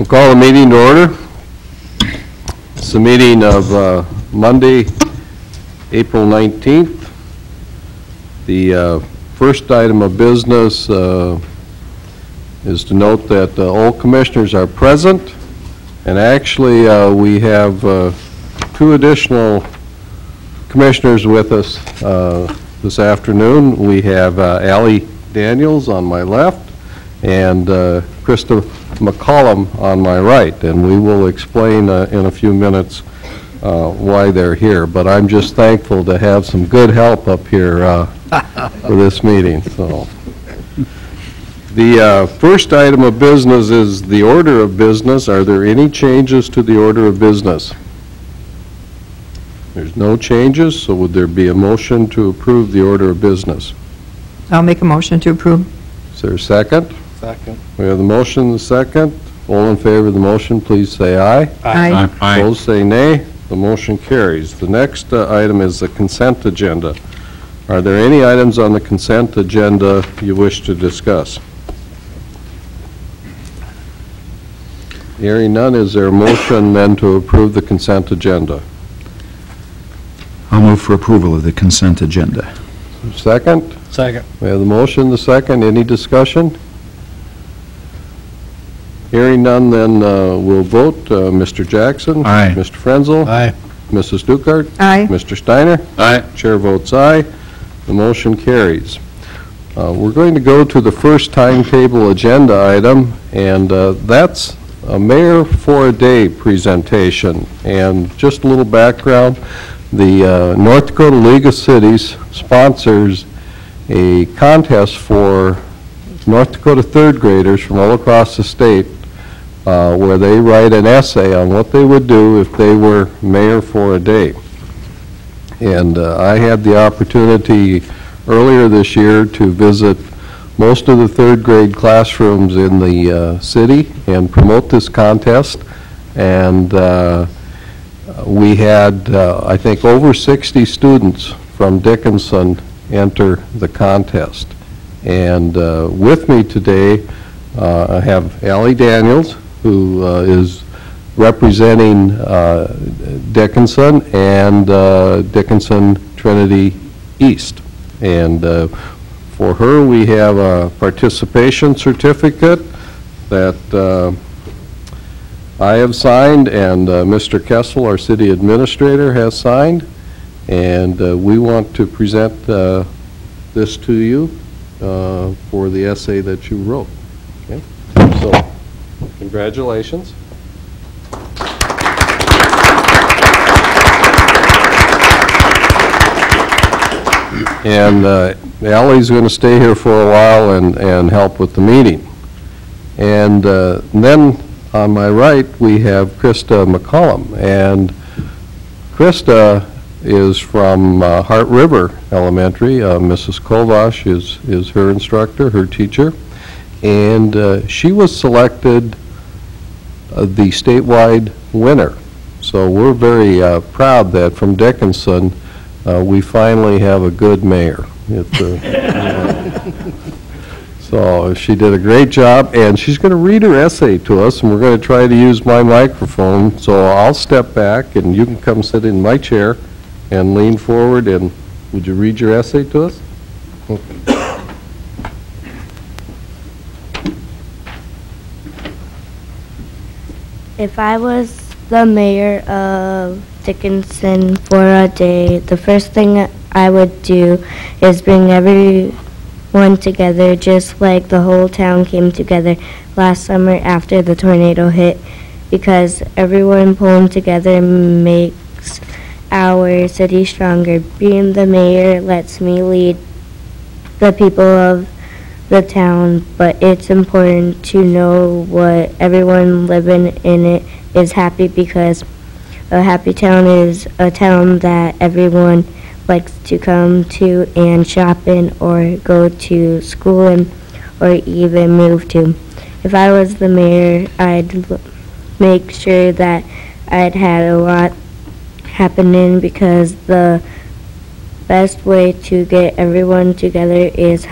We'll call the meeting to order. It's the meeting of Monday, April 19th. The first item of business is to note that all commissioners are present, and actually we have two additional commissioners with us this afternoon. We have Allie Daniels on my left and Krista McCollum on my right, and we will explain in a few minutes why they're here. But I'm just thankful to have some good help up here for this meeting. So, the first item of business is the order of business. Are there any changes to the order of business? There's no changes, so would there be a motion to approve the order of business? I'll make a motion to approve. Is there a second? Second. We have the motion and the second. All in favor of the motion, please say aye. Aye. Opposed, say nay. The motion carries. The next item is the consent agenda. Are there any items on the consent agenda you wish to discuss? Hearing none, is there a motion then to approve the consent agenda? I'll move for approval of the consent agenda. Second? Second. We have the motion, the second. Any discussion? Hearing none, then we'll vote. Mr. Jackson? Aye. Mr. Frenzel? Aye. Mrs. Dukart? Aye. Mr. Steiner? Aye. Chair votes aye. The motion carries. We're going to go to the first timetable agenda item, and that's a Mayor for a Day presentation. And just a little background, the North Dakota League of Cities sponsors a contest for North Dakota third graders from all across the state where they write an essay on what they would do if they were mayor for a day. And I had the opportunity earlier this year to visit most of the third grade classrooms in the city and promote this contest. And we had, I think, over 60 students from Dickinson enter the contest. And with me today, I have Allie Daniels, who is representing Dickinson and Dickinson Trinity East. And for her, we have a participation certificate that I have signed, and Mr. Kessel, our city administrator, has signed. And we want to present this to you for the essay that you wrote. Okay? So, congratulations. And Allie's going to stay here for a while and help with the meeting. And then on my right, we have Krista McCollum. And Krista is from Heart River Elementary. Mrs. Kovash is her instructor, her teacher. And she was selected the statewide winner. So we're very proud that from Dickinson, we finally have a good mayor. So she did a great job, and she's going to read her essay to us, and we're going to try to use my microphone. So I'll step back, and you can come sit in my chair and lean forward, and would you read your essay to us? If I was the mayor of Dickinson for a day, the first thing I would do is bring everyone together, just like the whole town came together last summer after the tornado hit, because everyone pulling together makes our city stronger. Being the mayor lets me lead the people of the town, but it's important to know what everyone living in it is happy, because a happy town is a town that everyone likes to come to and shop in or go to school in or even move to. If I was the mayor, I'd make sure that I'd had a lot happening, because the best way to get everyone together is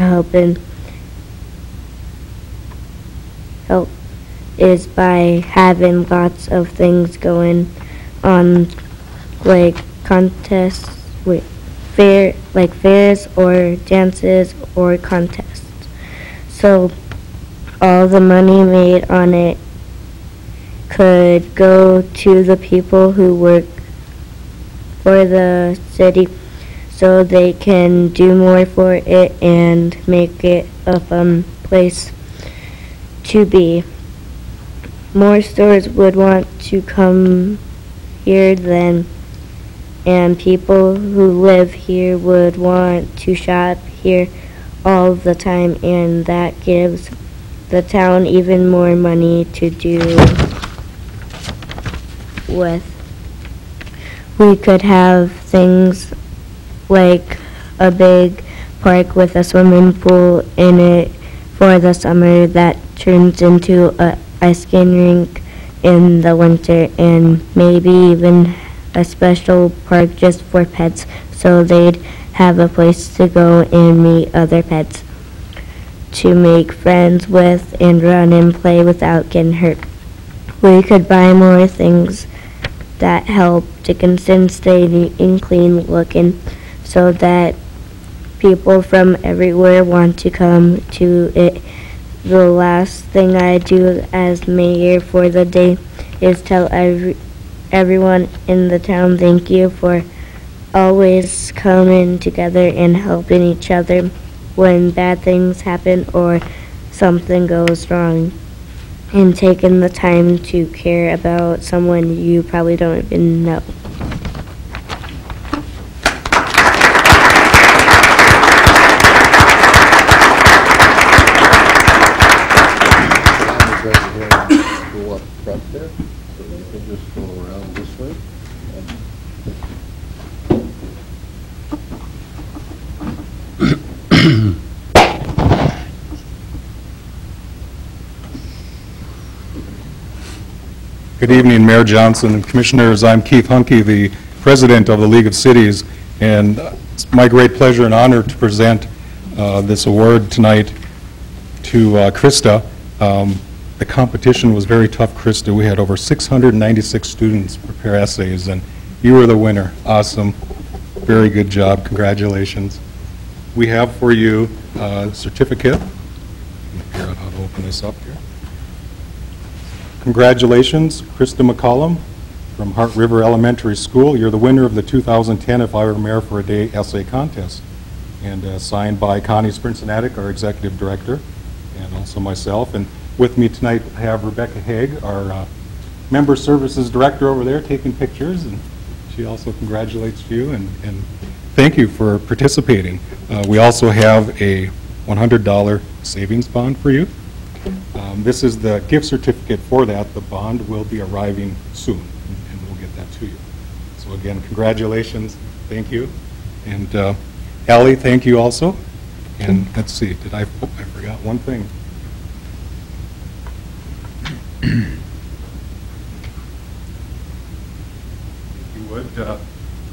is by having lots of things going on, like contests, fairs or dances or contests. So all the money made on it could go to the people who work for the city so they can do more for it and make it a fun place to be. More stores would want to come here then, and people who live here would want to shop here all the time, and that gives the town even more money to do with. We could have things like a big park with a swimming pool in it for the summer that turns into a ice skating rink in the winter, and maybe even a special park just for pets so they'd have a place to go and meet other pets to make friends with and run and play without getting hurt. We could buy more things that help Dickinson stay neat and clean looking so that people from everywhere want to come to it. The last thing I do as mayor for the day is tell everyone in the town thank you for always coming together and helping each other when bad things happen or something goes wrong, and taking the time to care about someone you probably don't even know. Go up front there, so you can just go around this way. Good evening, Mayor Johnson and Commissioners. I'm Keith Hunke, the President of the League of Cities, and it's my great pleasure and honor to present this award tonight to Krista. The competition was very tough, Krista. We had over 696 students prepare essays, and you were the winner. Awesome. Very good job. Congratulations. We have for you a certificate. Let me figure out how to open this up here. Congratulations, Krista McCollum from Hart River Elementary School. You're the winner of the 2010 If I Were Mayor for a Day essay contest, and signed by Connie Sprincenatic, our executive director, and also myself. And with me tonight I have Rebecca Haig, our member services director over there, taking pictures, and she also congratulates you and thank you for participating. We also have a $100 savings bond for you. This is the gift certificate for that. The bond will be arriving soon, and we'll get that to you. So again, congratulations, thank you. And Allie, thank you also. And let's see, I forgot one thing. If you would,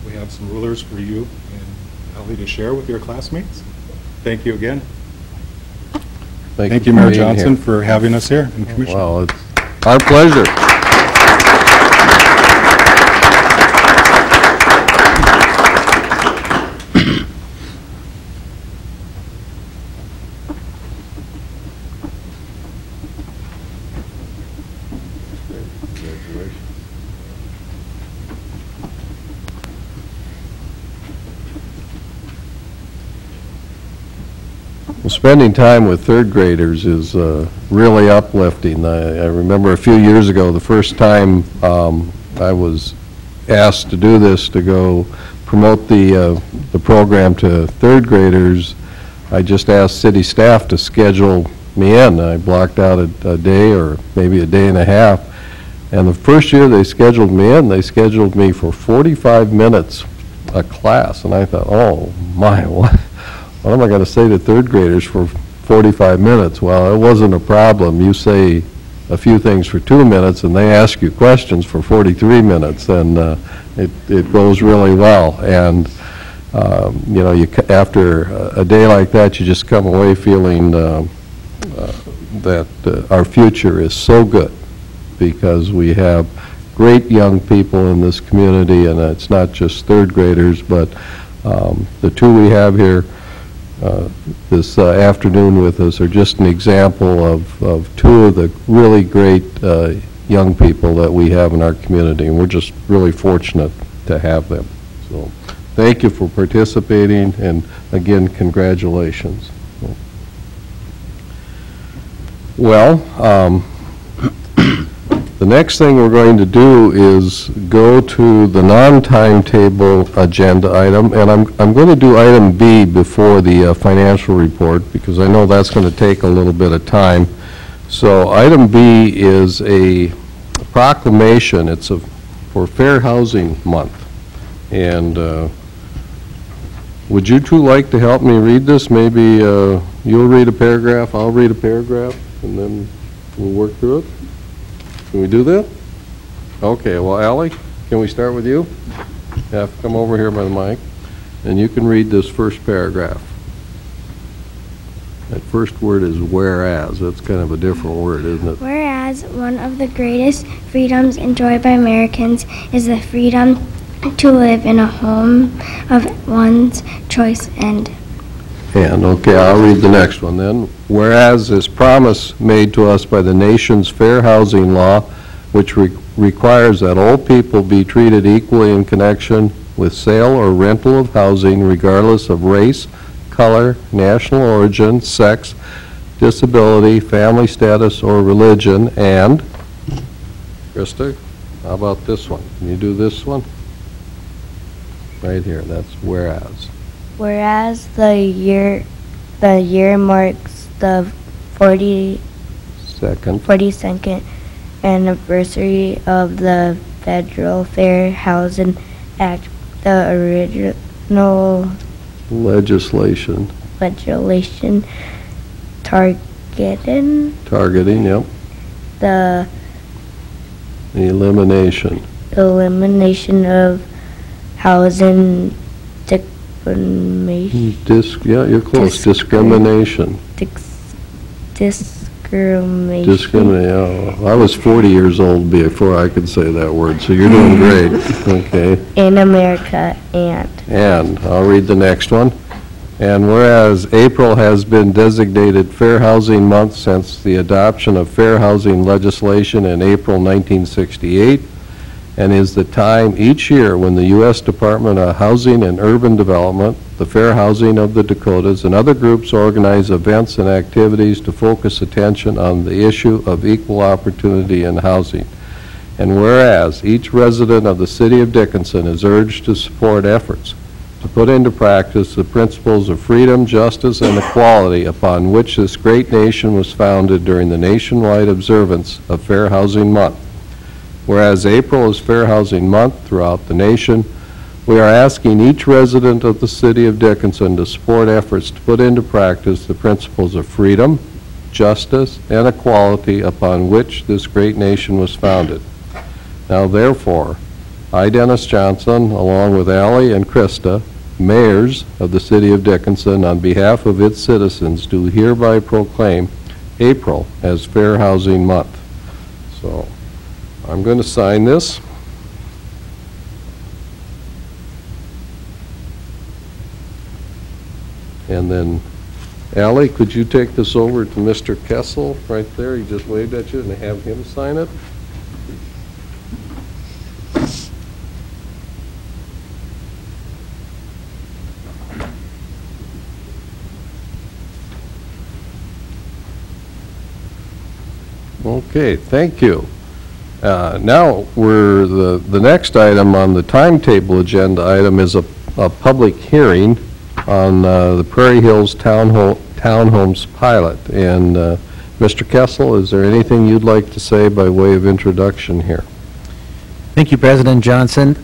we have some rulers for you and Allie to share with your classmates. Thank you again. Thank you, Mayor Johnson, for having us here, and Commissioner. Well, it's our pleasure. Well, spending time with third graders is really uplifting. I remember a few years ago, the first time I was asked to do this, to go promote the program to third graders, I just asked city staff to schedule me in. I blocked out a day or maybe a day and a half. And the first year they scheduled me in, they scheduled me for 45 minutes a class. And I thought, oh my, what am I going to say to third graders for 45 minutes? Well, it wasn't a problem. You say a few things for 2 minutes and they ask you questions for 43 minutes, and it goes really well. And you know, after a day like that, you just come away feeling our future is so good, because we have great young people in this community, and it's not just third graders, but the two we have here this afternoon with us are just an example of two of the really great young people that we have in our community, and we're just really fortunate to have them. So thank you for participating, and again, congratulations. Well, the next thing we're going to do is go to the non-timetable agenda item, and I'm going to do item B before the financial report, because I know that's going to take a little bit of time. So item B is a proclamation. It's for Fair Housing Month. And would you two like to help me read this? Maybe you'll read a paragraph, I'll read a paragraph, and then we'll work through it. Can we do that? Okay, well, Allie, can we start with you? You have to come over here by the mic, and you can read this first paragraph. That first word is whereas. That's kind of a different word, isn't it? Whereas one of the greatest freedoms enjoyed by Americans is the freedom to live in a home of one's choice and, okay, I'll read the next one then. Whereas this promise made to us by the nation's fair housing law, which requires that all people be treated equally in connection with sale or rental of housing, regardless of race, color, national origin, sex, disability, family status, or religion, and, Krista, how about this one? Can you do this one? Right here, that's whereas. Whereas the year marks the 42nd anniversary of the Federal Fair Housing Act, the original legislation targeting, yep, the elimination of housing discrimination. Yeah, you're close. Discrimination. I was 40 years old before I could say that word, so you're doing great. Okay. In America, and I'll read the next one. And whereas April has been designated Fair Housing Month since the adoption of fair housing legislation in April 1968, and is the time each year when the U.S. Department of Housing and Urban Development, the Fair Housing of the Dakotas, and other groups organize events and activities to focus attention on the issue of equal opportunity in housing. And whereas each resident of the city of Dickinson is urged to support efforts to put into practice the principles of freedom, justice, and equality upon which this great nation was founded during the nationwide observance of Fair Housing Month. Whereas April is Fair Housing Month throughout the nation, we are asking each resident of the city of Dickinson to support efforts to put into practice the principles of freedom, justice, and equality upon which this great nation was founded. Now, therefore, I, Dennis Johnson, along with Allie and Krista, mayors of the city of Dickinson, on behalf of its citizens, do hereby proclaim April as Fair Housing Month. So, I'm going to sign this. And then, Allie, could you take this over to Mr. Kessel right there? He just waved at you, and have him sign it. Okay, thank you. Now, the next item on the timetable agenda item is a public hearing on the Prairie Hills Townhomes pilot. And Mr. Kessel, is there anything you'd like to say by way of introduction here? Thank you, President Johnson,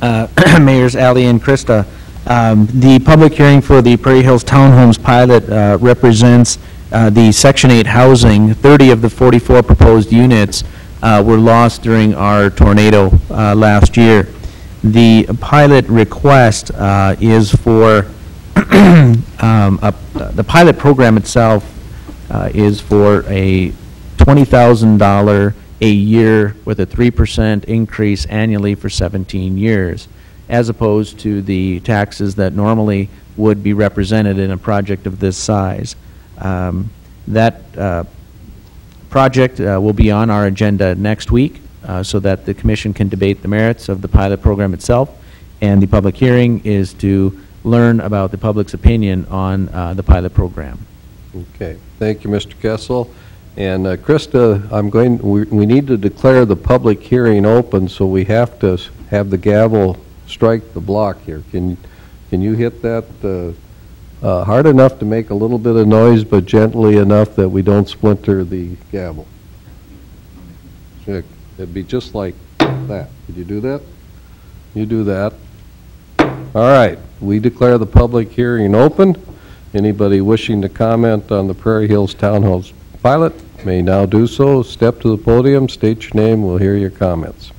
Mayors Allie and Krista. The public hearing for the Prairie Hills Townhomes pilot represents the Section 8 housing. 30 of the 44 proposed units were lost during our tornado last year. The pilot request is for the pilot program itself is for a $20,000 a year with a 3% increase annually for 17 years, as opposed to the taxes that normally would be represented in a project of this size. That project will be on our agenda next week so that the commission can debate the merits of the pilot program itself, and the public hearing is to learn about the public's opinion on the pilot program. Okay, thank you, Mr. Kessel. And Krista, we need to declare the public hearing open, so we have to have the gavel strike the block here. Can you hit that hard enough to make a little bit of noise, but gently enough that we don't splinter the gavel? It'd be just like that. Could you do that? You do that. All right, we declare the public hearing open. Anybody wishing to comment on the Prairie Hills Townhomes pilot may now do so. Step to the podium, state your name, we'll hear your comments.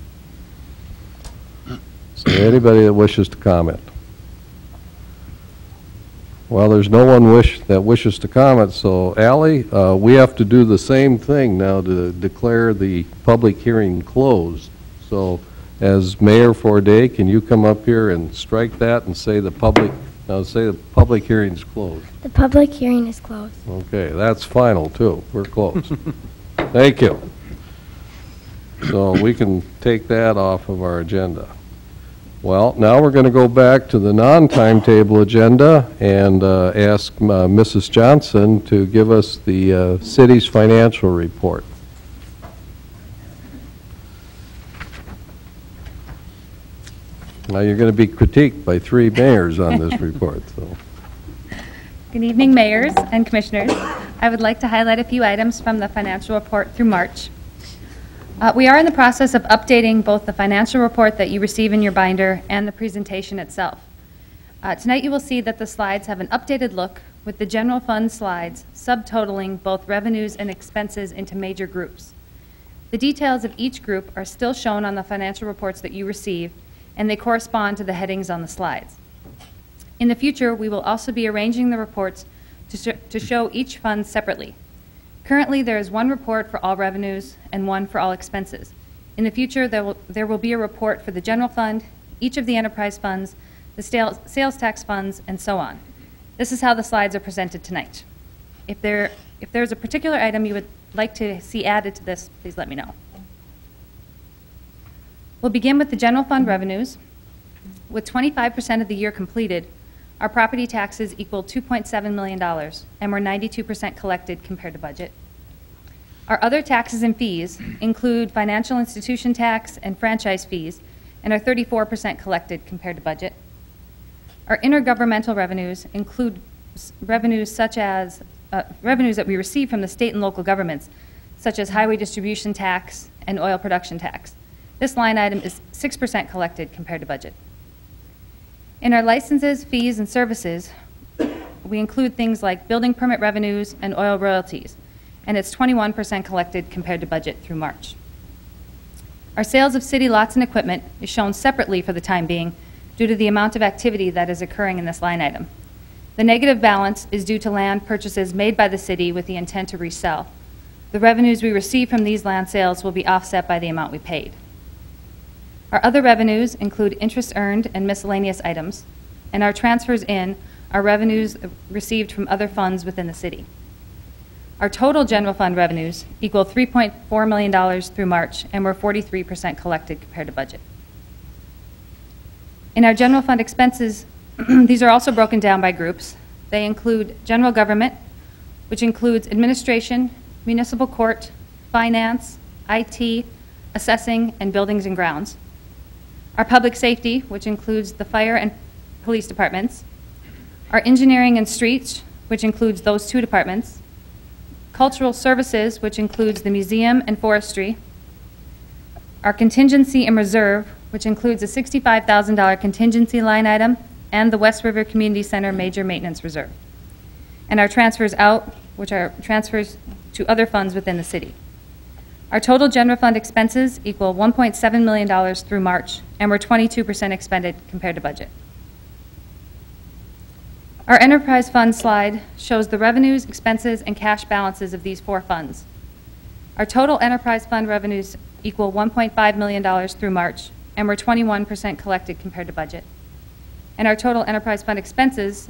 So anybody that wishes to comment? Well, there's no one that wishes to comment, so Ally, we have to do the same thing now to declare the public hearing closed. So as mayor for a day, can you come up here and strike that and say the public hearing's closed? The public hearing is closed. Okay, that's final too. We're closed. Thank you. So we can take that off of our agenda. Well, now we're going to go back to the non-timetable agenda and ask Mrs. Johnson to give us the city's financial report. Now you're going to be critiqued by 3 mayors on this report. So. Good evening, mayors and commissioners. I would like to highlight a few items from the financial report through March. We are in the process of updating both the financial report that you receive in your binder and the presentation itself. Tonight you will see that the slides have an updated look with the general fund slides subtotaling both revenues and expenses into major groups. The details of each group are still shown on the financial reports that you receive, and they correspond to the headings on the slides. In the future, we will also be arranging the reports to show each fund separately. Currently, there is one report for all revenues and one for all expenses. In the future, there will be a report for the general fund, each of the enterprise funds, the sales tax funds, and so on. This is how the slides are presented tonight. If there's a particular item you would like to see added to this, please let me know. We'll begin with the general fund revenues. With 25% of the year completed, our property taxes equal $2.7 million, and we're 92% collected compared to budget. Our other taxes and fees include financial institution tax and franchise fees, and are 34% collected compared to budget. Our intergovernmental revenues include revenues such as revenues that we receive from the state and local governments, such as highway distribution tax and oil production tax. This line item is 6% collected compared to budget. In our licenses, fees, and services, we include things like building permit revenues and oil royalties, and it's 21% collected compared to budget through March. Our sales of city lots and equipment is shown separately for the time being due to the amount of activity that is occurring in this line item. The negative balance is due to land purchases made by the city with the intent to resell. The revenues we receive from these land sales will be offset by the amount we paid. Our other revenues include interest earned and miscellaneous items, and our transfers in are revenues received from other funds within the city. Our total general fund revenues equal $3.4 million through March, and we're 43% collected compared to budget. In our general fund expenses, these are also broken down by groups. They include general government, which includes administration, municipal court, finance, IT, assessing, and buildings and grounds. Our public safety, which includes the fire and police departments. Our engineering and streets, which includes those 2 departments. Cultural services, which includes the museum and forestry. Our contingency and reserve, which includes a $65,000 contingency line item and the West River Community Center major maintenance reserve. And our transfers out, which are transfers to other funds within the city. Our total general fund expenses equal $1.7 million through March, and we're 22% expended compared to budget. Our enterprise fund slide shows the revenues, expenses, and cash balances of these 4 funds. Our total enterprise fund revenues equal $1.5 million through March, and we're 21% collected compared to budget. And our total enterprise fund expenses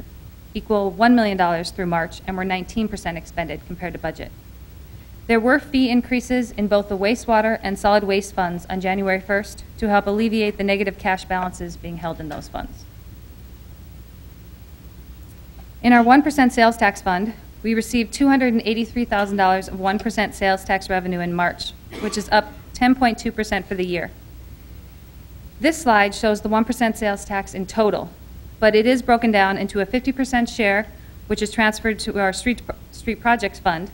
equal $1 million through March, and we're 19% expended compared to budget. There were fee increases in both the wastewater and solid waste funds on January 1st to help alleviate the negative cash balances being held in those funds. In our 1% sales tax fund, we received $283,000 of 1% sales tax revenue in March, which is up 10.2% for the year. This slide shows the 1% sales tax in total, but it is broken down into a 50% share, which is transferred to our street projects fund,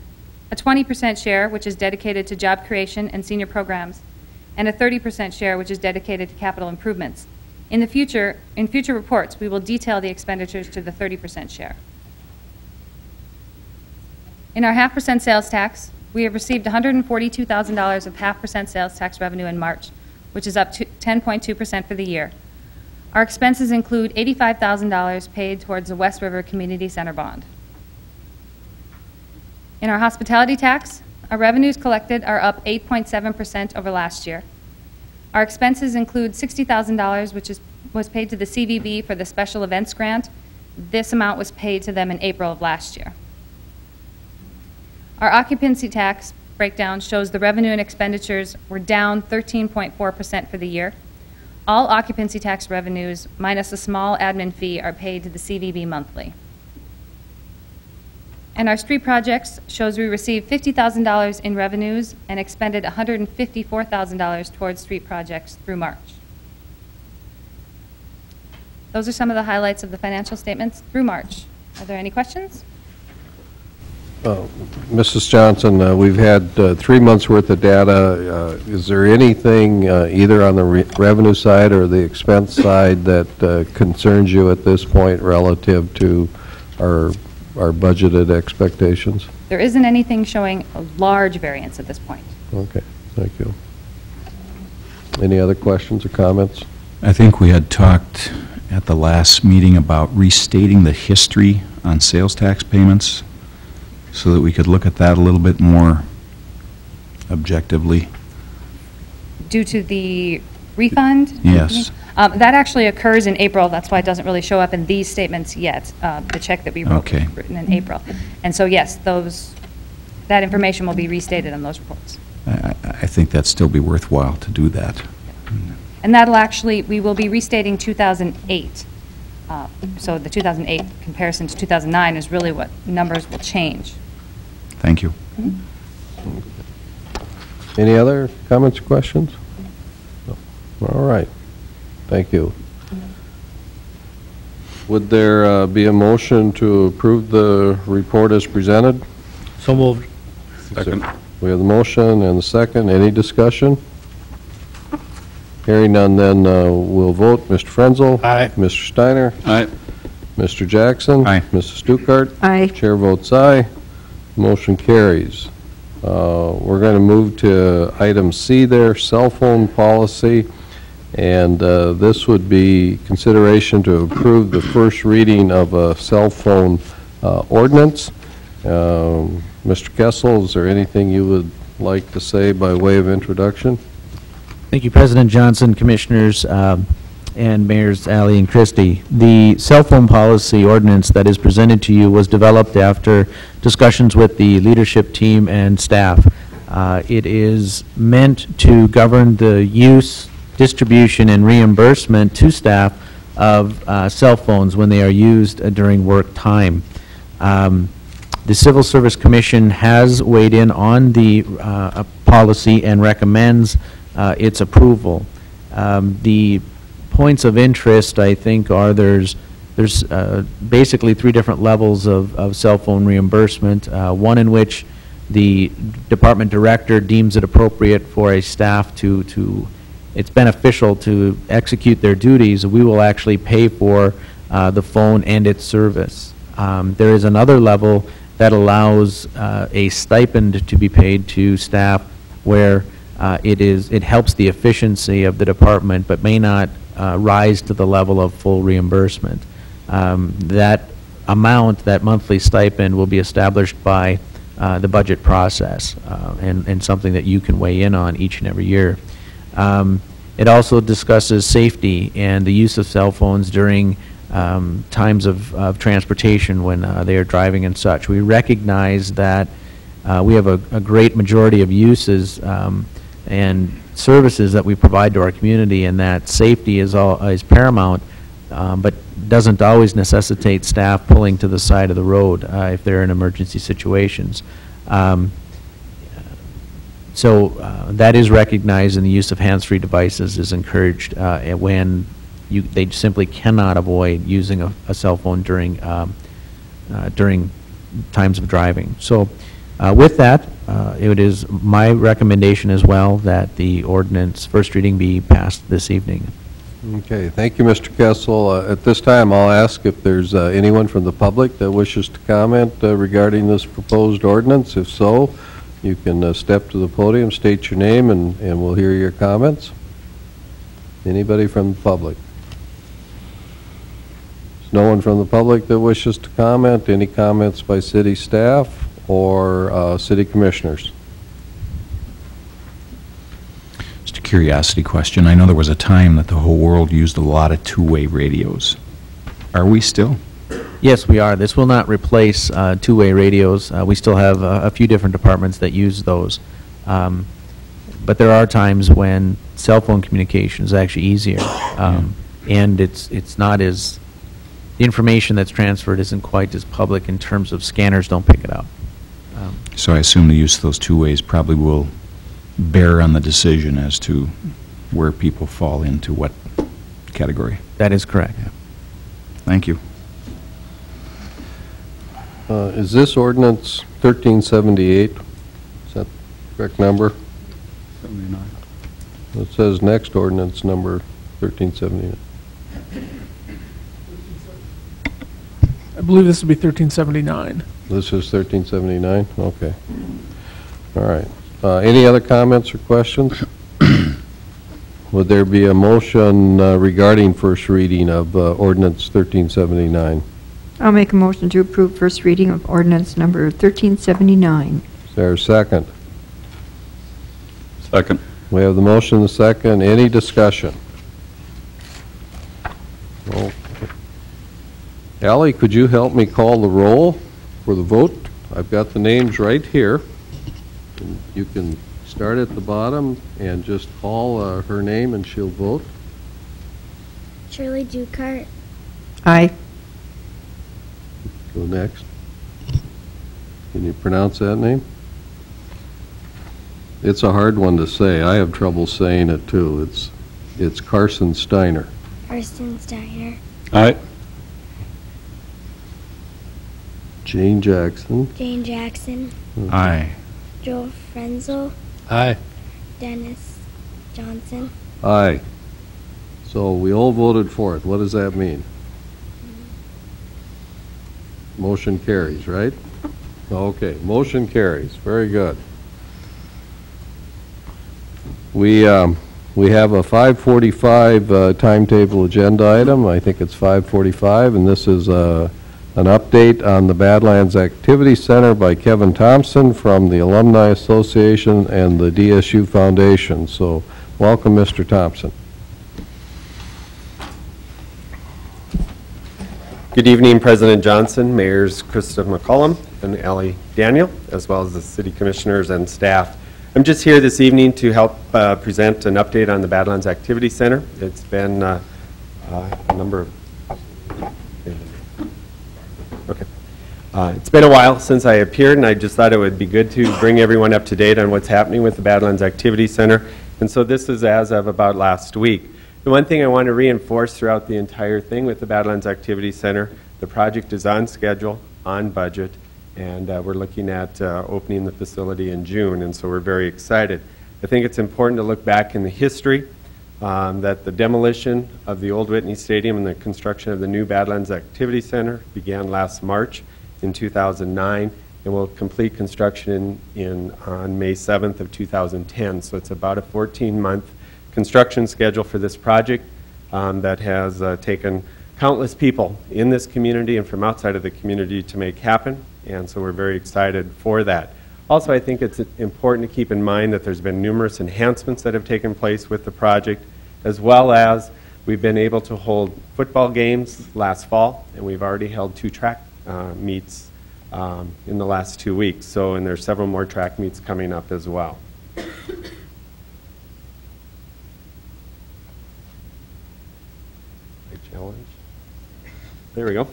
a 20% share, which is dedicated to job creation and senior programs, and a 30% share, which is dedicated to capital improvements. In future reports, we will detail the expenditures to the 30% share. In our 0.5% sales tax, we have received $142,000 of 0.5% sales tax revenue in March, which is up to 10.2% for the year. Our expenses include $85,000 paid towards the West River Community Center bond. In our hospitality tax, our revenues collected are up 8.7% over last year. Our expenses include $60,000, which was paid to the CVB for the special events grant. This amount was paid to them in April of last year. Our occupancy tax breakdown shows the revenue and expenditures were down 13.4% for the year. All occupancy tax revenues, minus a small admin fee, are paid to the CVB monthly. And our street projects shows we received $50,000 in revenues and expended $154,000 towards street projects through March. Those are some of the highlights of the financial statements through March. Are there any questions? Mrs. Johnson, we've had 3 months' worth of data. Is there anything either on the revenue side or the expense side that concerns you at this point relative to our budgeted expectations? There isn't anything showing a large variance at this point. Okay, thank you. Any other questions or comments? I think we had talked at the last meeting about restating the history on sales tax payments so that we could look at that a little bit more objectively. Due to the refund? Yes. That actually occurs in April. That's why it doesn't really show up in these statements yet, the check that we wrote Okay. was written in April. And so, yes, that information will be restated on those reports. I think that'd still be worthwhile to do that. And that'll actually, we will be restating 2008. So the 2008 comparison to 2009 is really what numbers will change. Thank you. Any other comments or questions? No. All right. Thank you. Would there be a motion to approve the report as presented? So moved. Second. We have the motion and the second. Any discussion? Hearing none, then we'll vote. Mr. Frenzel? Aye. Mr. Steiner? Aye. Mr. Jackson? Aye. Mrs. Stuckert? Aye. Chair votes aye. Motion carries. We're going to move to item C there, cell phone policy. And this would be consideration to approve the first reading of a cell phone ordinance. Mr. Kessel, is there anything you would like to say by way of introduction? Thank you, President Johnson, Commissioners, and Mayors Alley and Christie. The cell phone policy ordinance that is presented to you was developed after discussions with the leadership team and staff. It is meant to govern the use, distribution, and reimbursement to staff of cell phones when they are used during work time. The Civil Service Commission has weighed in on the policy and recommends its approval. The points of interest, I think, are there's basically 3 different levels of cell phone reimbursement, one in which the department director deems it appropriate for a staff it's beneficial to execute their duties. We will actually pay for the phone and its service. There is another level that allows a stipend to be paid to staff where it helps the efficiency of the department but may not rise to the level of full reimbursement. That amount, that monthly stipend, will be established by the budget process, and something that you can weigh in on each and every year. It also discusses safety and the use of cell phones during times of transportation when they are driving and such. We recognize that we have a great majority of uses and services that we provide to our community, and that safety is paramount, but doesn't always necessitate staff pulling to the side of the road if they're in emergency situations. So that is recognized, and the use of hands-free devices is encouraged when they simply cannot avoid using a cell phone during times of driving. So with that, it is my recommendation as well that the ordinance first reading be passed this evening. Okay, thank you, Mr. Kessel. At this time, I'll ask if there's anyone from the public that wishes to comment regarding this proposed ordinance. If so, you can step to the podium, state your name, and we'll hear your comments. Anybody from the public? There's no one from the public that wishes to comment. Any comments by city staff or city commissioners? Just a curiosity question. I know there was a time that the whole world used a lot of two-way radios. Are we still? Yes, we are. This will not replace two-way radios. We still have a few different departments that use those. But there are times when cell phone communication is actually easier. And it's not as, the information that's transferred isn't quite as public in terms of scanners don't pick it up. So I assume the use of those two ways probably will bear on the decision as to where people fall into what category. That is correct. Yeah. Thank you. Is this ordinance 1378? Is that the correct number? 79. It says next ordinance number 1379. I believe this would be 1379. This is 1379? Okay. All right. Any other comments or questions? Would there be a motion regarding first reading of ordinance 1379? I'll make a motion to approve first reading of ordinance number 1379. Is there a second? Second. We have the motion and the second. Any discussion? No. Ally, could you help me call the roll for the vote? I've got the names right here. You can start at the bottom and just call her name and she'll vote. Shirley Dukart, Aye. Go next. Can you pronounce that name? It's a hard one to say. I have trouble saying it too. It's Carson Steiner. Karsten Steiner, Aye. Jane Jackson. Jane Jackson, Aye. Joel Frenzel, Aye. Dennis Johnson. Aye. So we all voted for it. What does that mean? Motion carries, right? Okay, motion carries. Very good. We have a 5:45 timetable agenda item. I think it's 5:45, and this is an update on the Badlands Activity Center by Kevin Thompson from the Alumni Association and the DSU Foundation. So welcome, Mr. Thompson. Good evening, President Johnson, Mayors Krista McCollum and Ally Daniel, as well as the City Commissioners and staff. I'm just here this evening to help present an update on the Badlands Activity Center. It's been a number of... Okay. It's been a while since I appeared, and I just thought it would be good to bring everyone up to date on what's happening with the Badlands Activity Center. And so this is as of about last week. The one thing I want to reinforce throughout the entire thing with the Badlands Activity Center, the project is on schedule, on budget, and we're looking at opening the facility in June, and so we're very excited. I think it's important to look back in the history that the demolition of the old Whitney Stadium and the construction of the new Badlands Activity Center began last March in 2009, and will complete construction on May 7th of 2010. So it's about a 14-month construction schedule for this project that has taken countless people in this community and from outside of the community to make happen, and so we're very excited for that. Also, I think it's important to keep in mind that there's been numerous enhancements that have taken place with the project, as well as we've been able to hold football games last fall, and we've already held 2 track meets in the last 2 weeks. So, and there's several more track meets coming up as well. Challenge. There we go.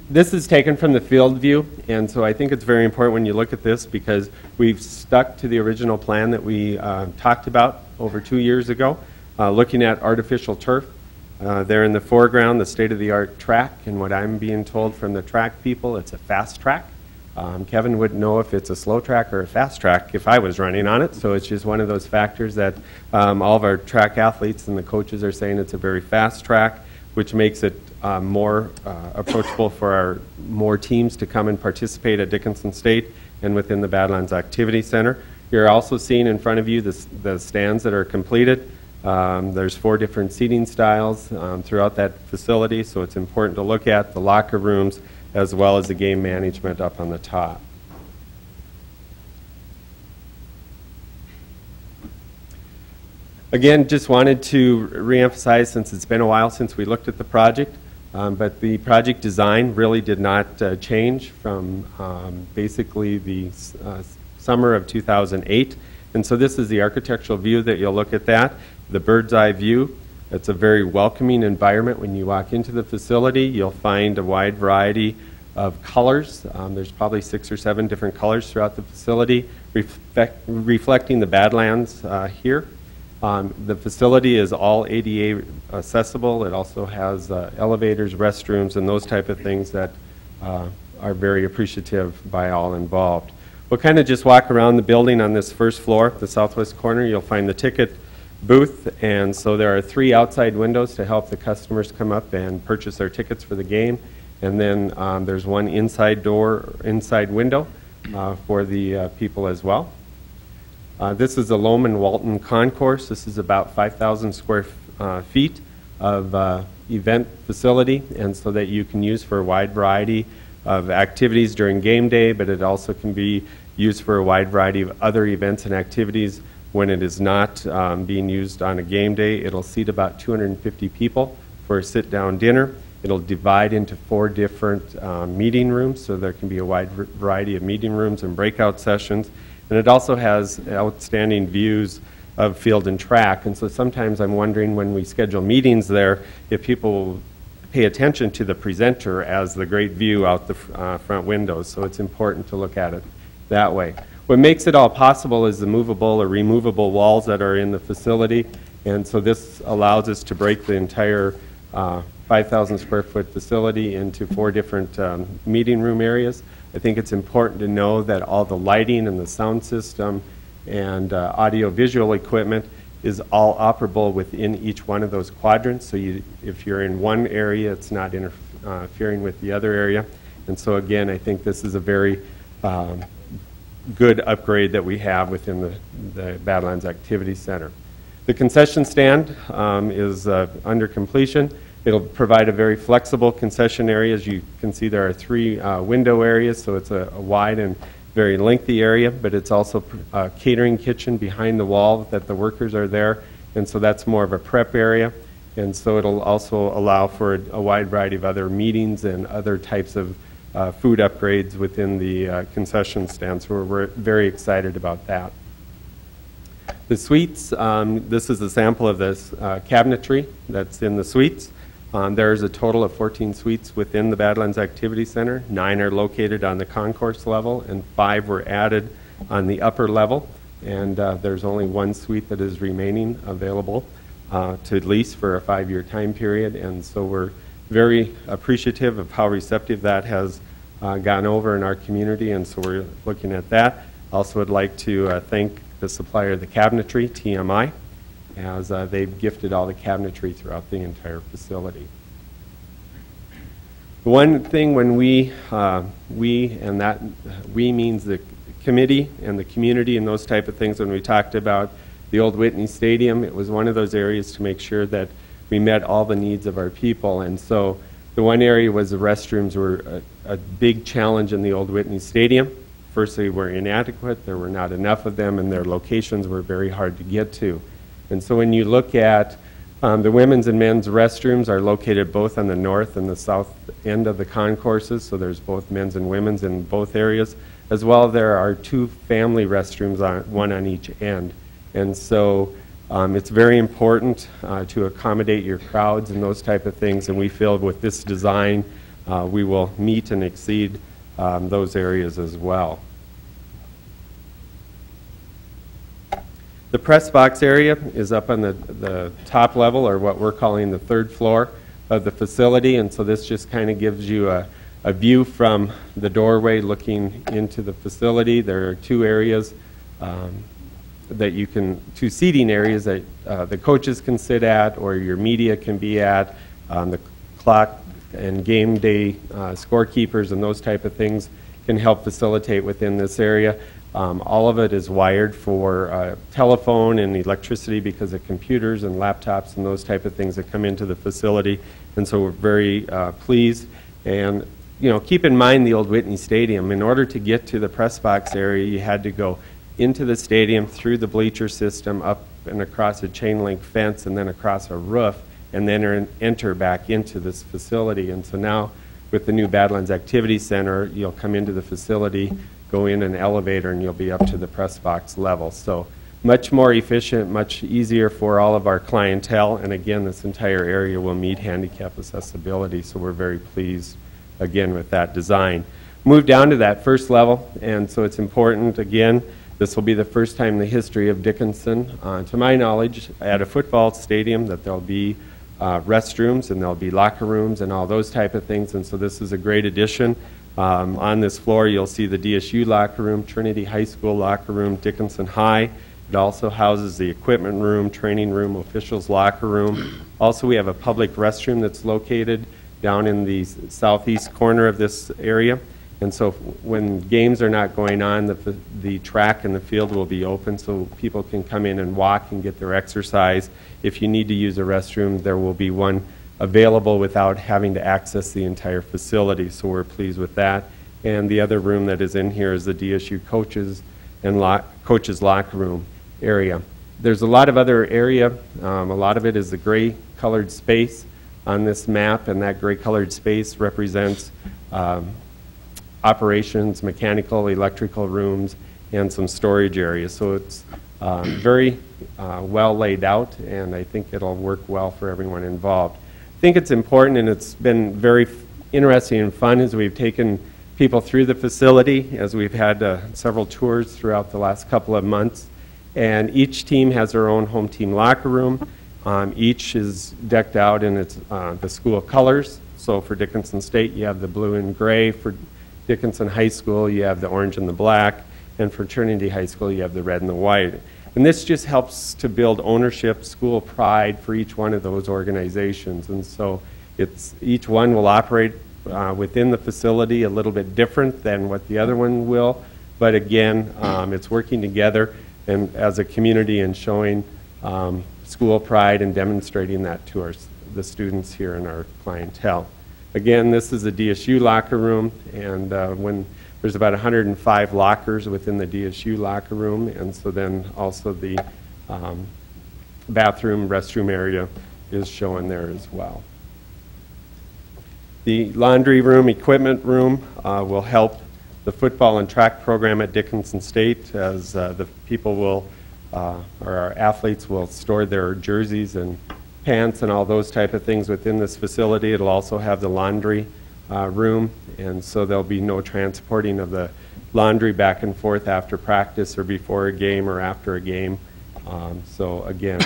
This is taken from the field view, and so I think it's very important when you look at this because we've stuck to the original plan that we talked about over 2 years ago, looking at artificial turf. There in the foreground, the state-of-the-art track, and what I'm being told from the track people, it's a fast track. Kevin wouldn't know if it's a slow track or a fast track if I was running on it, so it's just one of those factors that all of our track athletes and the coaches are saying it's a very fast track, which makes it more approachable for our more teams to come and participate at Dickinson State and within the Badlands Activity Center. You're also seeing in front of you the stands that are completed. There's 4 different seating styles throughout that facility, so it's important to look at the locker rooms as well as the game management up on the top. Again, just wanted to reemphasize, since it's been a while since we looked at the project, but the project design really did not change from basically the summer of 2008. And so this is the architectural view that you'll look at that. The bird's eye view. It's a very welcoming environment. When you walk into the facility, you'll find a wide variety of colors. There's probably 6 or 7 different colors throughout the facility, reflecting the Badlands here. The facility is all ADA accessible. It also has elevators, restrooms, and those type of things that are very appreciative by all involved. We'll kind of just walk around the building on this first floor, the southwest corner. You'll find the ticket booth, and so there are 3 outside windows to help the customers come up and purchase their tickets for the game. And then there's 1 inside window for the people as well. This is the Lohman Walton Concourse. This is about 5,000 square feet of event facility, and so that you can use for a wide variety of activities during game day, but it also can be used for a wide variety of other events and activities when it is not being used on a game day. It'll seat about 250 people for a sit-down dinner. It'll divide into 4 different meeting rooms, so there can be a wide variety of meeting rooms and breakout sessions. And it also has outstanding views of field and track. And so sometimes I'm wondering when we schedule meetings there, if people pay attention to the presenter as the great view out the front windows. So it's important to look at it that way. What makes it all possible is the movable or removable walls that are in the facility. And so this allows us to break the entire 5,000 square foot facility into 4 different meeting room areas. I think it's important to know that all the lighting and the sound system and audio-visual equipment is all operable within each one of those quadrants. So if you're in one area, it's not interfering with the other area. And so again, I think this is a very good upgrade that we have within the Badlands Activity Center. The concession stand is under completion. It'll provide a very flexible concession area. As you can see, there are 3 window areas, so it's a wide and very lengthy area, but it's also a catering kitchen behind the wall that the workers are there, and so that's more of a prep area. And so it'll also allow for a wide variety of other meetings and other types of food upgrades within the concession stand, so we're very excited about that. The suites, this is a sample of this cabinetry that's in the suites. There's a total of 14 suites within the Badlands Activity Center. 9 are located on the concourse level, and 5 were added on the upper level. And there's only 1 suite that is remaining available to lease for a 5-year time period. And so we're very appreciative of how receptive that has gone over in our community, and so we're looking at that. Also would like to thank the supplier of the cabinetry, TMI, as they've gifted all the cabinetry throughout the entire facility. One thing when we means the committee and the community and those type of things, when we talked about the old Whitney Stadium, it was one of those areas to make sure that we met all the needs of our people. And so the one area was the restrooms were a big challenge in the old Whitney Stadium. Firstly, were inadequate, there were not enough of them, and their locations were very hard to get to. And so when you look at the women's and men's restrooms are located both on the north and the south end of the concourses, so there's both men's and women's in both areas. As well, there are 2 family restrooms, one on each end. And so it's very important to accommodate your crowds and those type of things, and we feel with this design we will meet and exceed those areas as well. The press box area is up on the top level, or what we're calling the 3rd floor of the facility, and so this just kind of gives you a view from the doorway looking into the facility. There are 2 areas that you can, 2 seating areas that the coaches can sit at, or your media can be at, the clock and game day scorekeepers and those type of things can help facilitate within this area. All of it is wired for telephone and electricity because of computers and laptops and those type of things that come into the facility. And so we're very pleased. And you know, keep in mind the old Whitney Stadium. In order to get to the press box area, you had to go into the stadium, through the bleacher system, up and across a chain link fence, and then across a roof, and then enter back into this facility. And so now with the new Badlands Activity Center, you'll come into the facility, go in an elevator, and you'll be up to the press box level. So much more efficient, much easier for all of our clientele, and again, this entire area will meet handicap accessibility, so we're very pleased again with that design. Move down to that 1st level, and so it's important, again, this will be the first time in the history of Dickinson, to my knowledge, at a football stadium that there'll be restrooms and there'll be locker rooms and all those type of things, and so this is a great addition. On this floor, you'll see the DSU locker room, Trinity High School locker room, Dickinson High. It also houses the equipment room, training room, officials locker room. Also, we have a public restroom that's located down in the southeast corner of this area. And so when games are not going on, the track and the field will be open so people can come in and walk and get their exercise. If you need to use a restroom, there will be one available without having to access the entire facility, so we're pleased with that. And the other room that is in here is the DSU coaches and coaches locker room area. There's a lot of other area. A lot of it is the gray colored space on this map, and that gray colored space represents operations, mechanical, electrical rooms, and some storage areas. So it's very well laid out, and I think it'll work well for everyone involved. I think it's important, and it's been very interesting and fun as we've taken people through the facility, as we've had several tours throughout the last couple of months. And each team has their own home team locker room. Each is decked out in its the school colors. So for Dickinson State, you have the blue and gray. For Dickinson High School, you have the orange and the black. And for Trinity High School, you have the red and the white. And this just helps to build ownership, school pride for each one of those organizations. And so each one will operate within the facility a little bit different than what the other one will. But again, it's working together and as a community and showing school pride and demonstrating that to the students here and our clientele. Again, this is a DSU locker room, and when there's about 105 lockers within the DSU locker room, and so then also the bathroom, restroom area is shown there as well. The laundry room, equipment room will help the football and track program at Dickinson State, as the people will, or our athletes will store their jerseys and pants and all those type of things within this facility. It'll also have the laundry room, and so there'll be no transporting of the laundry back and forth after practice or before a game or after a game. So again,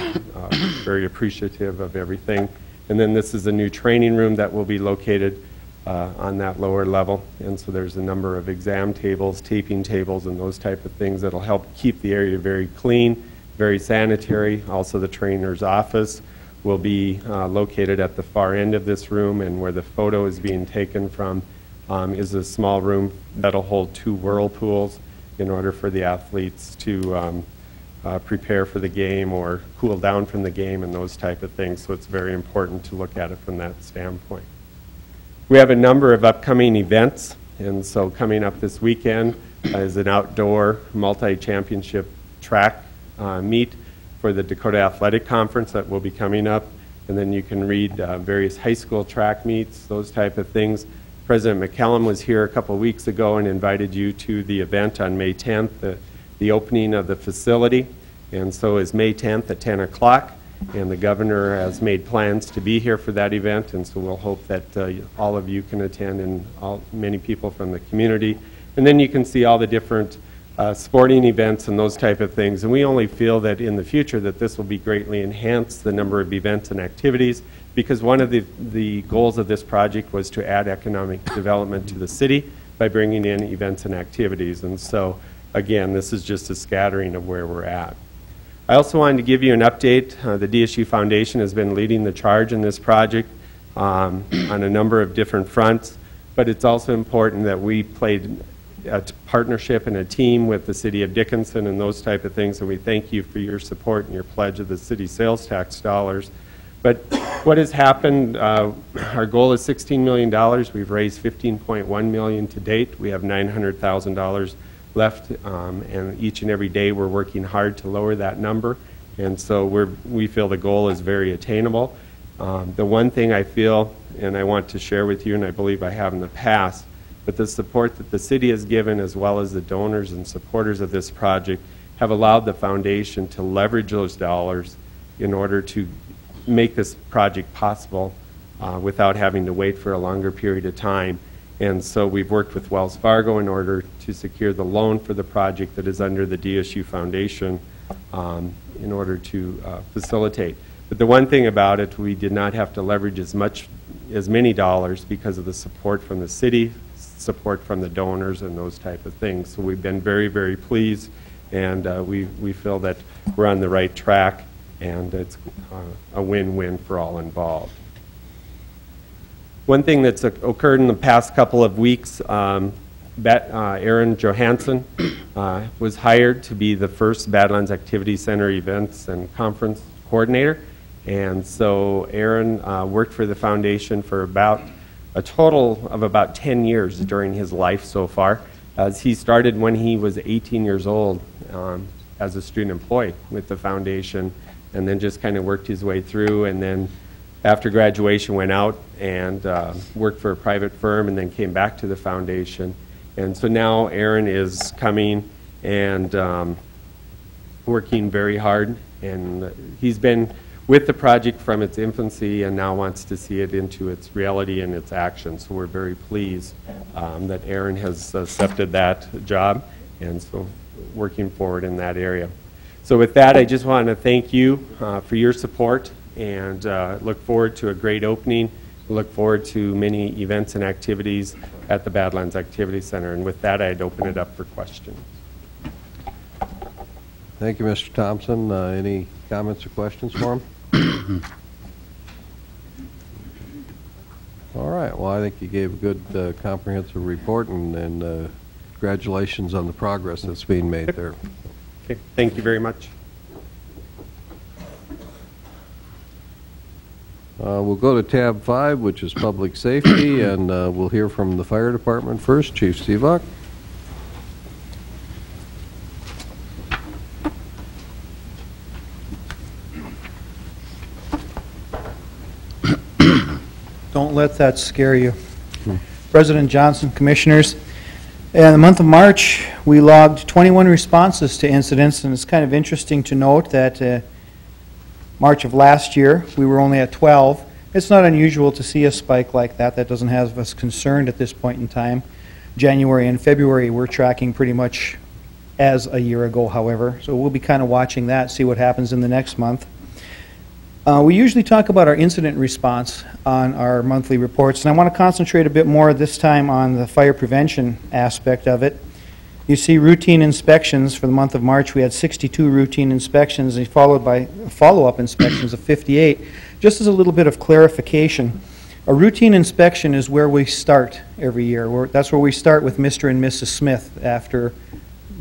very appreciative of everything. And then this is a new training room that will be located on that lower level, and so there's a number of exam tables, taping tables, and those type of things that'll help keep the area very clean, very sanitary. Also, the trainer's office will be located at the far end of this room, and where the photo is being taken from is a small room that'll hold 2 whirlpools in order for the athletes to prepare for the game or cool down from the game and those type of things. So it's very important to look at it from that standpoint. We have a number of upcoming events, and so coming up this weekend is an outdoor multi-championship track meet for the Dakota Athletic Conference that will be coming up. And then you can read various high school track meets, those type of things. President McCallum was here a couple weeks ago and invited you to the event on May 10th, the opening of the facility. And so is May 10th at 10 o'clock. And the governor has made plans to be here for that event. And so we'll hope that all of you can attend and many people from the community. And then you can see all the different sporting events and those type of things. And we only feel that in the future that this will be greatly enhance the number of events and activities, because one of the goals of this project was to add economic development to the city by bringing in events and activities. And so, again, this is just a scattering of where we're at. I also wanted to give you an update. The DSU Foundation has been leading the charge in this project on a number of different fronts, but it's also important that we played a partnership and a team with the City of Dickinson and those type of things, and we thank you for your support and your pledge of the city sales tax dollars. But what has happened, our goal is $16 million. We've raised $15.1 million to date. We have $900,000 left, and each and every day we're working hard to lower that number. And so we feel the goal is very attainable. The one thing I feel, and I want to share with you, and I believe I have in the past, but the support that the city has given, as well as the donors and supporters of this project, have allowed the foundation to leverage those dollars in order to make this project possible without having to wait for a longer period of time. And so we've worked with Wells Fargo in order to secure the loan for the project that is under the DSU Foundation in order to facilitate. But the one thing about it, we did not have to leverage as many dollars because of the support from the city, support from the donors, and those type of things. So we've been very, very pleased, and we feel that we're on the right track, and it's a win-win for all involved. One thing that's occurred in the past couple of weeks, Aaron Johansson was hired to be the first Badlands Activity Center Events and Conference Coordinator. And so Aaron worked for the foundation for about a total of about 10 years during his life so far, as he started when he was 18 years old as a student employee with the foundation, and then just kind of worked his way through, and then after graduation went out and worked for a private firm, and then came back to the foundation. And so now Aaron is coming and working very hard, and he's been with the project from its infancy and now wants to see it into its reality and its action. So we're very pleased that Aaron has accepted that job, and so working forward in that area. So with that, I just want to thank you for your support, and look forward to a great opening. Look forward to many events and activities at the Badlands Activity Center. And with that, I'd open it up for questions. Thank you, Mr. Thompson. Any comments or questions for him? All right. Well, I think you gave a good comprehensive report, and congratulations on the progress that's being made there. Okay. Thank you very much. We'll go to tab 5, which is public safety, and we'll hear from the fire department first. Chief Stevak. Don't let that scare you. President Johnson, Commissioners, in the month of March, we logged 21 responses to incidents, and it's kind of interesting to note that March of last year, we were only at 12. It's not unusual to see a spike like that. That doesn't have us concerned at this point in time. January and February, we're tracking pretty much as a year ago, however. So we'll be kind of watching that, see what happens in the next month. We usually talk about our incident response on our monthly reports, and I want to concentrate a bit more this time on the fire prevention aspect of it. You see routine inspections for the month of March. We had 62 routine inspections, followed by follow-up inspections of 58. Just as a little bit of clarification, a routine inspection is where we start every year. That's where we start with Mr. and Mrs. Smith after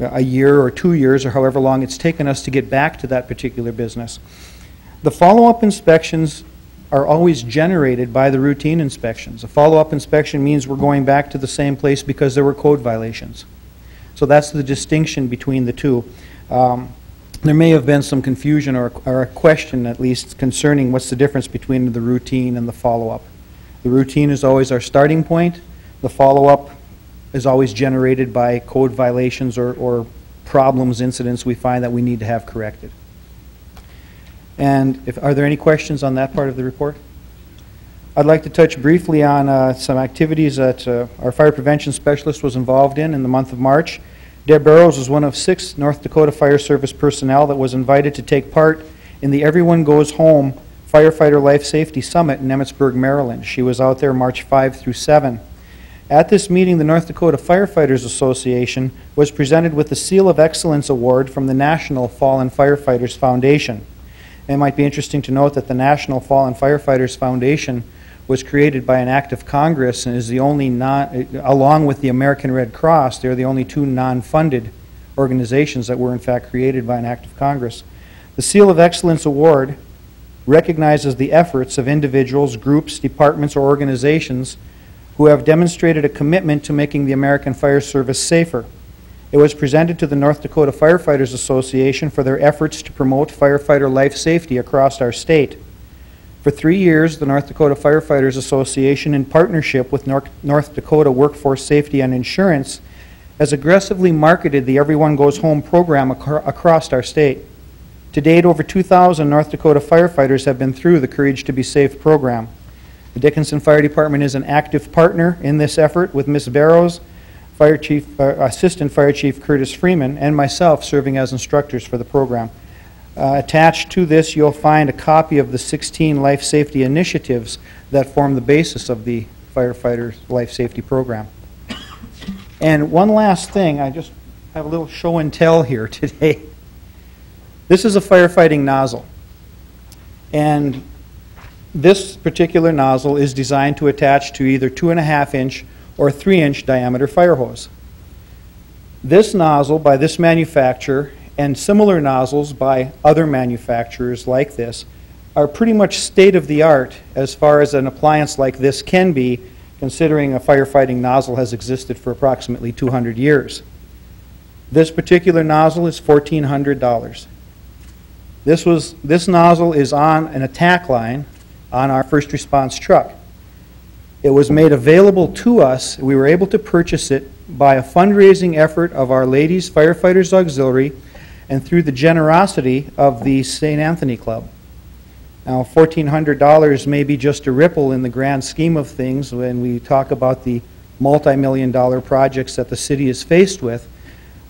a year or 2 years or however long it's taken us to get back to that particular business. The follow-up inspections are always generated by the routine inspections. A follow-up inspection means we're going back to the same place because there were code violations. So that's the distinction between the two. There may have been some confusion or a question at least concerning what's the difference between the routine and the follow-up. The routine is always our starting point. The follow-up is always generated by code violations or problems, incidents we find that we need to have corrected. And are there any questions on that part of the report? I'd like to touch briefly on some activities that our fire prevention specialist was involved in the month of March. Deb Barrows was one of 6 North Dakota Fire Service personnel that was invited to take part in the Everyone Goes Home Firefighter Life Safety Summit in Emmitsburg, Maryland. She was out there March 5 through 7. At this meeting, the North Dakota Firefighters Association was presented with the Seal of Excellence Award from the National Fallen Firefighters Foundation. It might be interesting to note that the National Fallen Firefighters Foundation was created by an act of Congress and is the only along with the American Red Cross, they're the only 2 non-funded organizations that were in fact created by an act of Congress. The Seal of Excellence Award recognizes the efforts of individuals, groups, departments, or organizations who have demonstrated a commitment to making the American Fire Service safer. It was presented to the North Dakota Firefighters Association for their efforts to promote firefighter life safety across our state. For 3 years, the North Dakota Firefighters Association, in partnership with North Dakota Workforce Safety and Insurance, has aggressively marketed the Everyone Goes Home program across our state. To date, over 2,000 North Dakota firefighters have been through the Courage to be Safe program. The Dickinson Fire Department is an active partner in this effort, with Ms. Barrows, Assistant Fire Chief Curtis Freeman, and myself serving as instructors for the program. Attached to this, you'll find a copy of the 16 life safety initiatives that form the basis of the Firefighters Life Safety Program. And one last thing, I just have a little show and tell here today. This is a firefighting nozzle. And this particular nozzle is designed to attach to either 2.5-inch or 3-inch diameter fire hose. This nozzle by this manufacturer and similar nozzles by other manufacturers like this are pretty much state-of-the-art as far as an appliance like this can be, considering a firefighting nozzle has existed for approximately 200 years. This particular nozzle is $1,400. This nozzle is on an attack line on our first response truck. It was made available to us. We were able to purchase it by a fundraising effort of our Ladies Firefighters Auxiliary and through the generosity of the St. Anthony Club. Now, $1,400 may be just a ripple in the grand scheme of things when we talk about the multi-million-dollar projects that the city is faced with,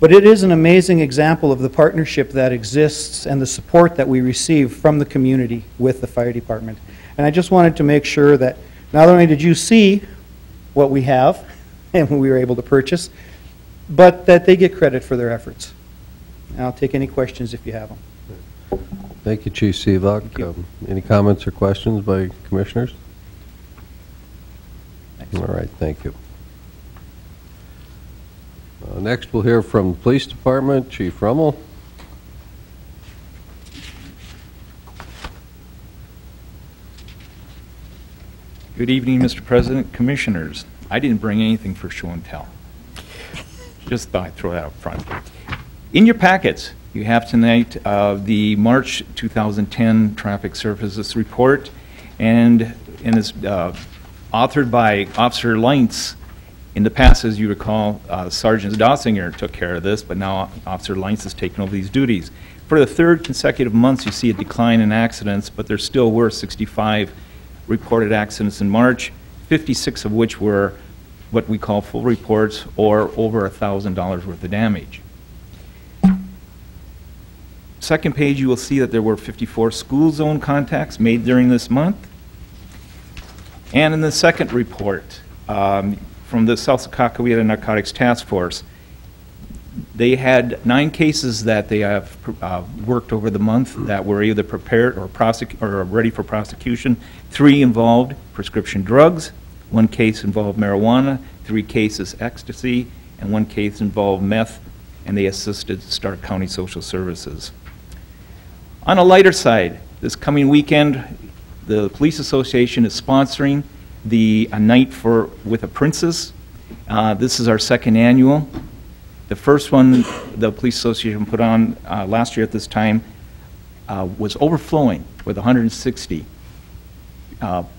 but it is an amazing example of the partnership that exists and the support that we receive from the community with the fire department. And I just wanted to make sure that not only did you see what we have and we were able to purchase, but that they get credit for their efforts. And I'll take any questions if you have them. Thank you, Chief Seevock. Any comments or questions by commissioners? Thanks. All right, thank you. Next, we'll hear from the Police Department, Chief Rummel. Good evening, Mr. President, Commissioners. I didn't bring anything for show and tell. Just thought I'd throw that up front. In your packets, you have tonight the March 2010 Traffic Services Report, and it's authored by Officer Leintz. In the past, as you recall, Sergeant Dossinger took care of this, but now Officer Leintz has taken over these duties. For the 3rd consecutive months, you see a decline in accidents, but there still were 65 reported accidents in March, 56 of which were what we call full reports or over $1,000 worth of damage. Second page, you will see that there were 54 school zone contacts made during this month. And in the second report, from the South Sakakawea Narcotics Task Force, they had 9 cases that they have worked over the month that were either prepared or ready for prosecution. 3 involved prescription drugs, 1 case involved marijuana, 3 cases ecstasy, and 1 case involved meth and they assisted Stark County Social Services. On a lighter side, this coming weekend, the Police Association is sponsoring a night with a princess. This is our second annual. The first one the Police Association put on last year at this time was overflowing with 160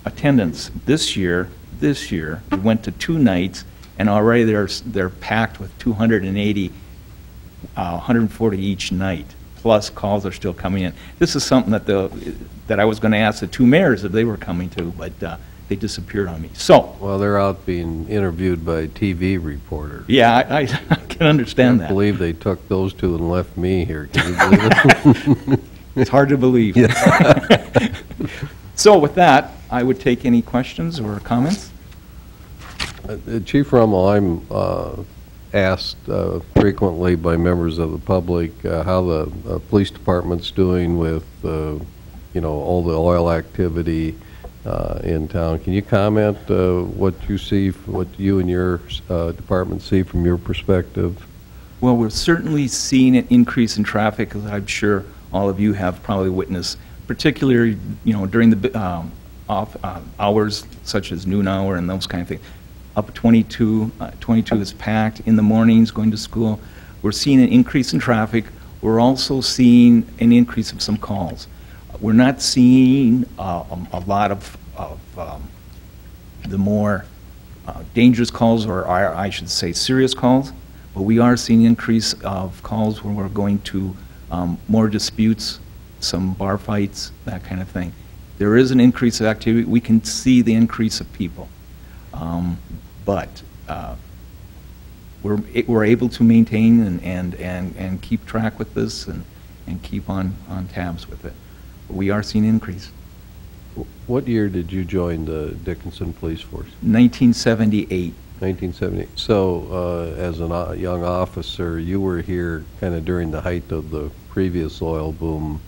attendance. This year we went to 2 nights, and already they're packed with 280, 140 each night. Plus calls are still coming in. This is something that I was going to ask the 2 mayors if they were coming to, but they disappeared on me. So. Well, they're out being interviewed by TV reporters. Yeah, I can understand that. I can't believe they took those 2 and left me here. Can you believe it? It's hard to believe. So with that, I would take any questions or comments. Chief Rummel, I'm asked frequently by members of the public how the police department's doing with, all the oil activity in town. Can you comment what you see, what you and your department see from your perspective? Well, we're certainly seeing an increase in traffic, as I'm sure all of you have probably witnessed, particularly, during the off hours such as noon hour and those kind of things. Up 22 is packed in the mornings going to school. We're seeing an increase in traffic. We're also seeing an increase of some calls. We're not seeing a lot of the more dangerous calls, or I should say serious calls, but we are seeing an increase of calls where we're going to more disputes, some bar fights, that kind of thing. There is an increase of activity. We can see the increase of people. But we're able to maintain and keep track with this and keep on tabs with it. But we are seeing an increase. What year did you join the Dickinson Police Force? 1978. 1978. So as a young officer, you were here kind of during the height of the previous oil boom.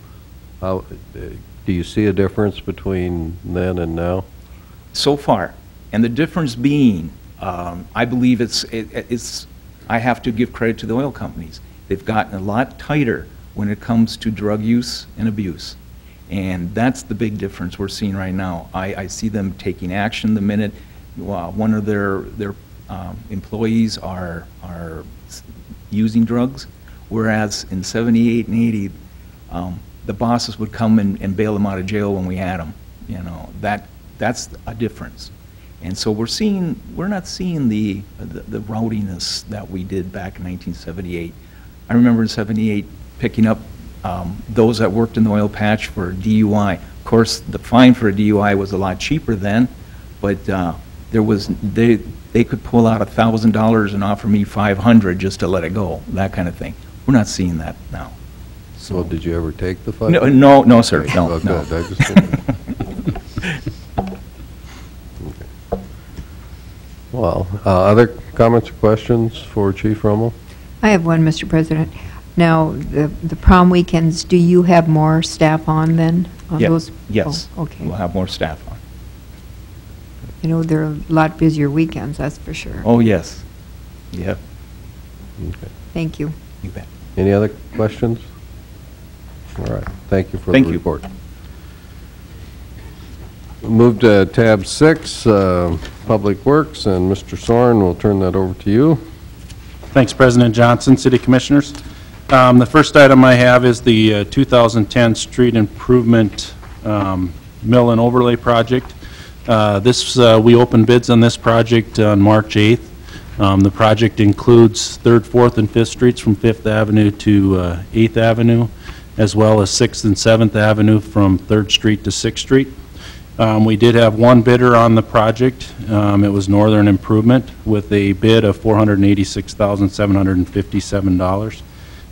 How do you see a difference between then and now? So far. And the difference being, I believe I have to give credit to the oil companies. They've gotten a lot tighter when it comes to drug use and abuse. And that's the big difference we're seeing right now. I see them taking action the minute one of their employees are using drugs, whereas in 78 and 80, the bosses would come and bail them out of jail when we had them. That's a difference. And so we're not seeing the rowdiness that we did back in 1978. I remember in 78 picking up those that worked in the oil patch for DUI. Of course, the fine for a DUI was a lot cheaper then, but they could pull out $1,000 and offer me $500 just to let it go, that kind of thing. We're not seeing that now. So did you ever take the fight? No, sir. Okay. No, Oh, no. good. I just Well, other comments or questions for Chief Rummel? I have one, Mr. President. Now, the prom weekends, do you have more staff on then? On those? Yes. Oh, okay. We'll have more staff on. They're a lot busier weekends, that's for sure. Oh, yes. Yep. Okay. Thank you. You bet. Any other questions? All right. Thank you for Thank the you. report. We'll move to tab 6, Public Works, and Mr. Soren, we'll turn that over to you. Thanks, President Johnson, City Commissioners. The first item I have is the 2010 Street Improvement Mill and Overlay Project. We opened bids on this project on March 8th. The project includes 3rd, 4th, and 5th Streets from 5th Avenue to 8th Avenue, as well as 6th and 7th Avenue from 3rd Street to 6th Street. We did have one bidder on the project. It was Northern Improvement with a bid of $486,757.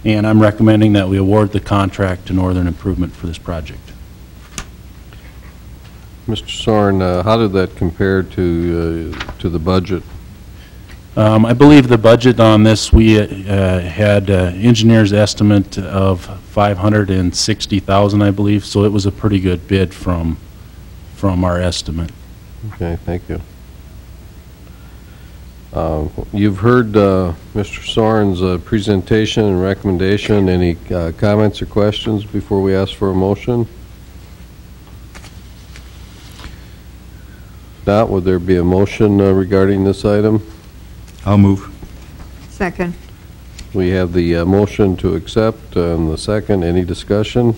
And I'm recommending that we award the contract to Northern Improvement for this project. Mr. Soren, how did that compare to the budget? I believe the budget on this, we had engineer's estimate of $560,000, I believe, so it was a pretty good bid from our estimate. Okay, thank you. You've heard Mr. Soren's presentation and recommendation. Any comments or questions before we ask for a motion? If not, would there be a motion regarding this item? I'll move. Second. We have the motion to accept and the second. Any discussion?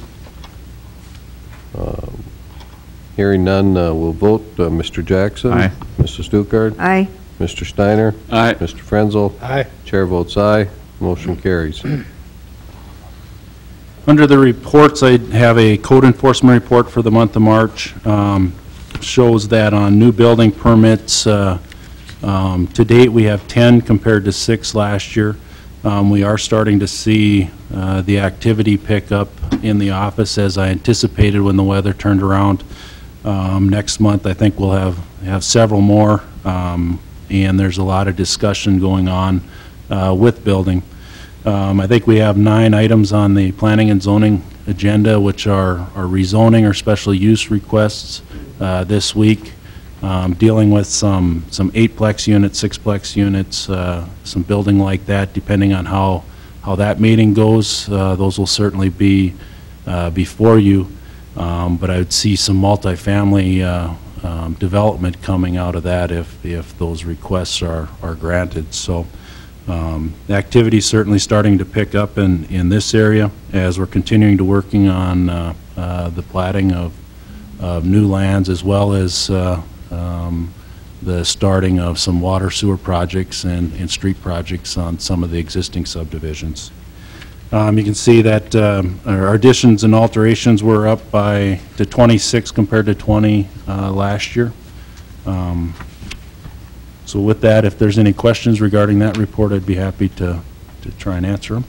Hearing none, we'll vote. Mr. Jackson? Aye. Mr. Stuckert? Aye. Mr. Steiner? Aye. Mr. Frenzel? Aye. Chair votes aye. Motion carries. Under the reports, I have a code enforcement report for the month of March. Shows that on new building permits, to date, we have 10 compared to 6 last year. We are starting to see the activity pick up in the office as I anticipated when the weather turned around. Next month, I think we'll have several more, and there's a lot of discussion going on with building. I think we have 9 items on the planning and zoning agenda, which are rezoning or special use requests this week, dealing with some 8-plex units, 6-plex units, some building like that, depending on how that meeting goes. Those will certainly be before you, but I would see some multifamily development coming out of that if those requests are granted. So the activity is certainly starting to pick up in this area as we're continuing to working on the platting of new lands, as well as the starting of some water sewer projects and street projects on some of the existing subdivisions. You can see that our additions and alterations were up to 26 compared to 20 last year. So with that, if there's any questions regarding that report, I'd be happy to try and answer them.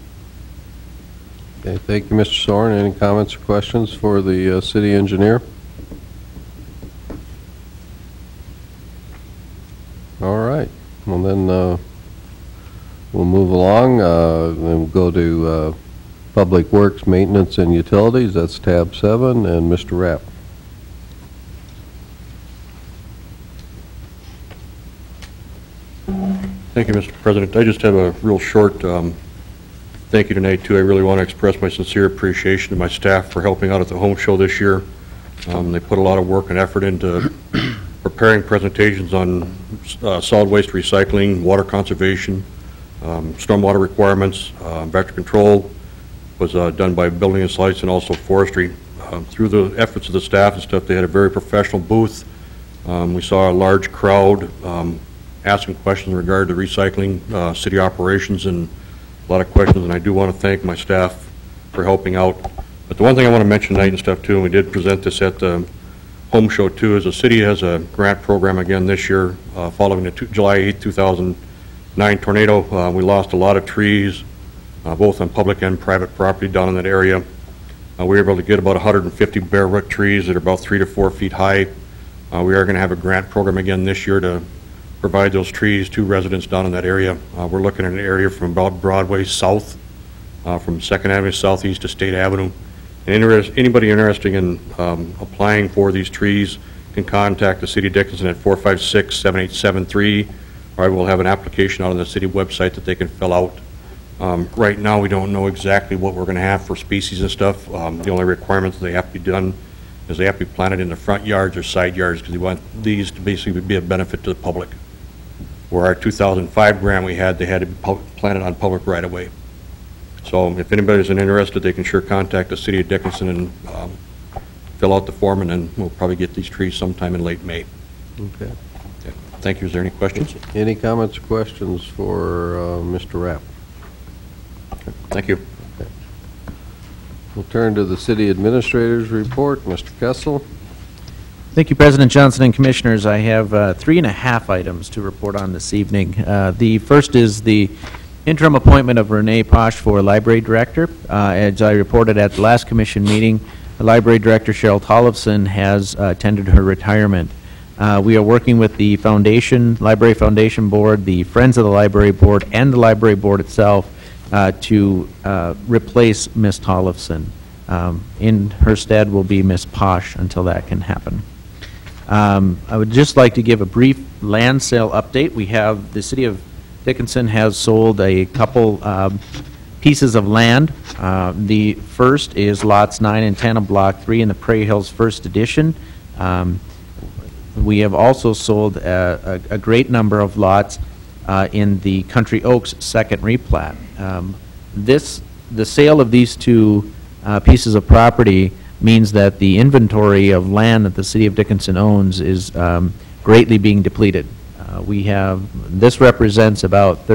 Okay, thank you, Mr. Soren. Any comments or questions for the city engineer? All right. Well, then we'll move along. Then we'll go to Public Works, Maintenance, and Utilities. That's tab 7, and Mr. Rapp. Thank you, Mr. President. I just have a real short thank you tonight, too. I really want to express my sincere appreciation to my staff for helping out at the home show this year. They put a lot of work and effort into preparing presentations on solid waste recycling, water conservation, stormwater requirements, vector control was done by Building and Sites and also Forestry. Through the efforts of the staff and stuff, they had a very professional booth. We saw a large crowd asking questions in regard to recycling, city operations, and a lot of questions, and I do want to thank my staff for helping out. But the one thing I want to mention tonight and stuff too, and we did present this at the home show too, is the city has a grant program again this year following the July 8, 2009 tornado. We lost a lot of trees, both on public and private property down in that area. We were able to get about 150 bare root trees that are about 3 to 4 feet high. We are going to have a grant program again this year to provide those trees to residents down in that area. We're looking at an area from about Broadway south, from 2nd Avenue southeast to State Avenue. And anybody interested in applying for these trees can contact the City of Dickinson at 456-7873, or I will have an application out on the city website that they can fill out. Right now, we don't know exactly what we're going to have for species and stuff. The only requirements they have to be done is they have to be planted in the front yards or side yards, because we want these to basically be a benefit to the public. Where our 2005 grant we had, they had to be planted on public right-of-way. So if anybody's interested, they can sure contact the City of Dickinson and fill out the form, and then we'll probably get these trees sometime in late May. Okay. Thank you. Is there any questions? Any comments or questions for Mr. Rapp? Okay. Thank you. Okay. We'll turn to the City Administrator's report. Mr. Kessel. Thank you, President Johnson and Commissioners. I have 3.5 items to report on this evening. The first is the interim appointment of Renee Posh for Library Director. As I reported at the last Commission meeting, Library Director Cheryl Tollefson has attended her retirement. We are working with the Foundation, Library Foundation Board, the Friends of the Library Board, and the Library Board itself to replace Ms. Tollefson. In her stead will be Ms. Posh until that can happen. I would just like to give a brief land sale update. We have, the City of Dickinson has sold a couple pieces of land. The first is lots 9 and 10 of Block 3 in the Prairie Hills First Edition. We have also sold a great number of lots in the Country Oaks second replat. The sale of these two pieces of property means that the inventory of land that the City of Dickinson owns is greatly being depleted. This represents about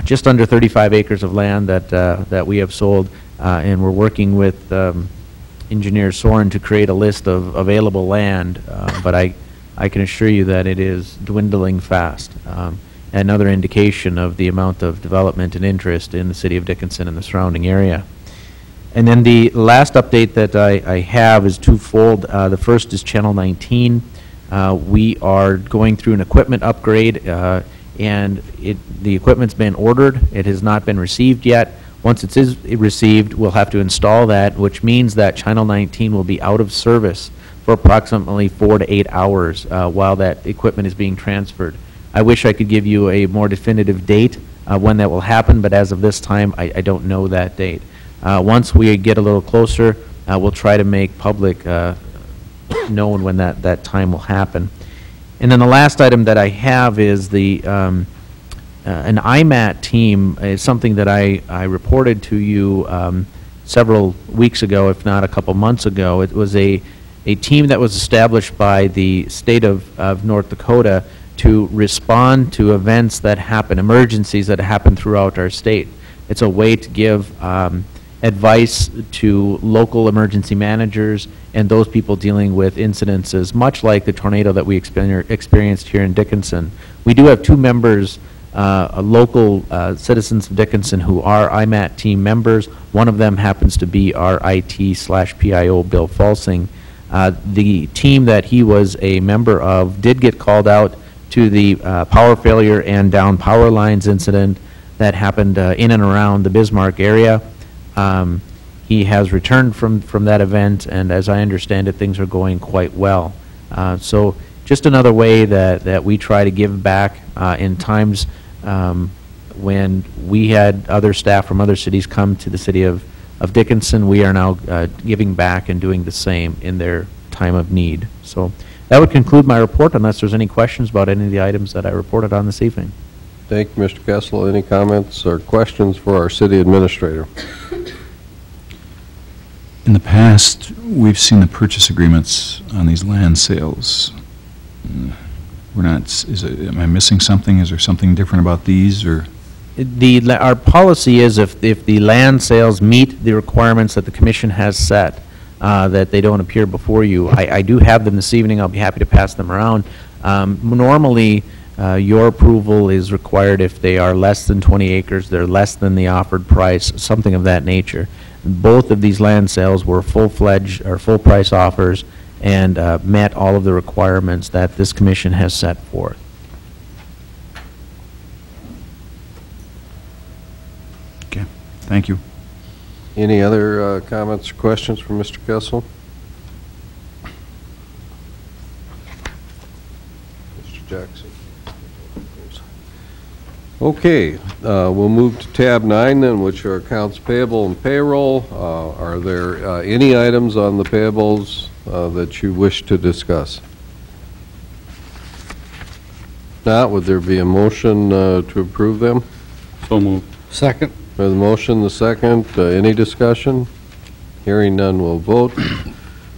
just under 35 acres of land that we have sold, and we're working with Engineer Soren to create a list of available land, but I can assure you that it is dwindling fast. Another indication of the amount of development and interest in the City of Dickinson and the surrounding area. And then the last update that I have is twofold. The first is Channel 19. We are going through an equipment upgrade, and the equipment's been ordered. It has not been received yet. Once it is received, we'll have to install that, which means that Channel 19 will be out of service for approximately 4 to 8 hours while that equipment is being transferred. I wish I could give you a more definitive date when that will happen, but as of this time, I don't know that date. Once we get a little closer, we'll try to make public known when that time will happen. And then the last item that I have is an IMAT team is something that I reported to you several weeks ago, if not a couple months ago. It was a team that was established by the state of North Dakota to respond to events that happen, emergencies that happen throughout our state. It's a way to give advice to local emergency managers and those people dealing with incidences, much like the tornado that we experienced here in Dickinson. We do have 2 members, local citizens of Dickinson who are IMAT team members. One of them happens to be our IT/PIO, Bill Falsing. The team that he was a member of did get called out to the power failure and down power lines incident that happened in and around the Bismarck area. He has returned from that event, and as I understand it, things are going quite well. So just another way that we try to give back in times when we had other staff from other cities come to the City of Dickinson. We are now giving back and doing the same in their time of need. So that would conclude my report, unless there's any questions about any of the items that I reported on this evening. Thank you, Mr. Kessel. Any comments or questions for our city administrator? In the past, we've seen the purchase agreements on these land sales. We're not, am I missing something? Is there something different about these, or? Our policy is if the land sales meet the requirements that the commission has set, that they don't appear before you. I do have them this evening. I'll be happy to pass them around. Normally, your approval is required if they are less than 20 acres, they're less than the offered price, something of that nature. Both of these land sales were full-fledged or full-price offers and met all of the requirements that this commission has set forth. Okay, thank you. Any other comments or questions from Mr. Kessel? Mr. Jackson. Okay, we'll move to tab 9 then, which are accounts payable and payroll. Are there any items on the payables that you wish to discuss? If not, would there be a motion to approve them? So moved. Second. For the motion, the second, any discussion? Hearing none, we'll vote.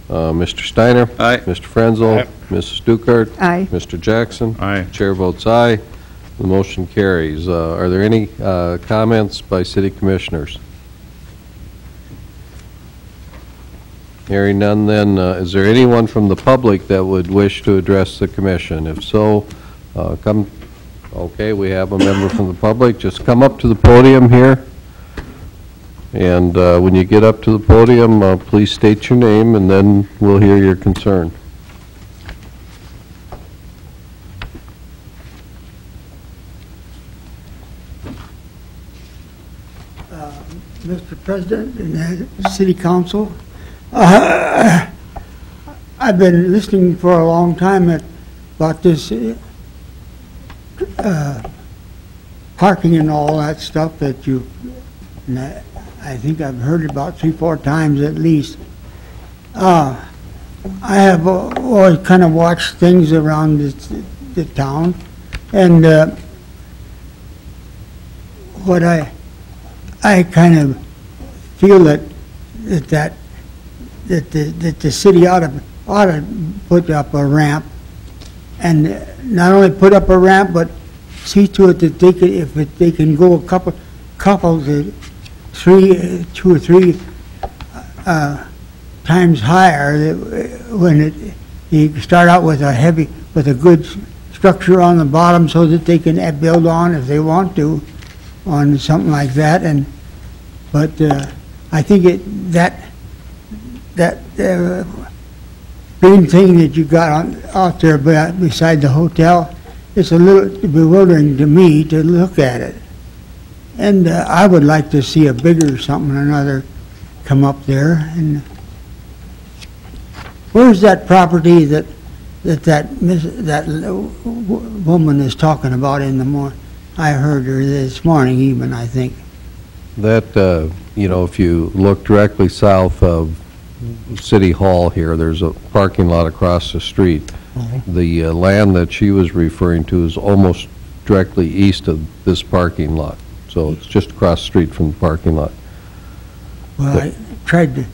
Mr. Steiner? Aye. Mr. Frenzel? Aye. Mrs. Stuckert? Aye. Mr. Jackson? Aye. Chair votes aye. The motion carries. Are there any comments by city commissioners? Hearing none, then, is there anyone from the public that would wish to address the commission? If so, come. Okay, we have a member from the public. Just come up to the podium here. And when you get up to the podium, please state your name, and then we'll hear your concern. Mr. President and City Council, I I've been listening for a long time about this parking and all that stuff that you, and I think I've heard about 3-4 times at least. I have always kind of watched things around the town, and what I kind of feel that the city ought to put up a ramp, and not only put up a ramp, but see to it that they could, if they can go a couple to 2 or 3 times higher, when you start out with a good structure on the bottom, so that they can build on if they want to, on something like that. But I think that green thing that you got out there beside the hotel, it's a little bewildering to me to look at it. And I would like to see a bigger something or another come up there. And where's that property that woman is talking about in the morning? I heard her this morning even, I think. That, you know, if you look directly south of City Hall here, there's a parking lot across the street. The land that she was referring to is almost directly east of this parking lot. So it's just across the street from the parking lot. Well, I tried to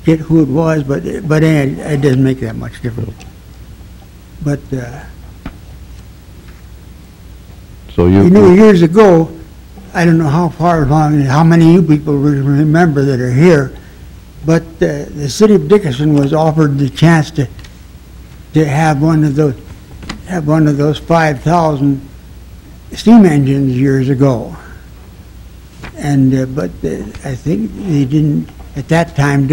get who it was, but it doesn't make that much difference. But so you know, years ago, I don't know how many of you people remember that are here, but the city of Dickinson was offered the chance to have one of those 5,000 steam engines years ago, and but I think they didn't at that time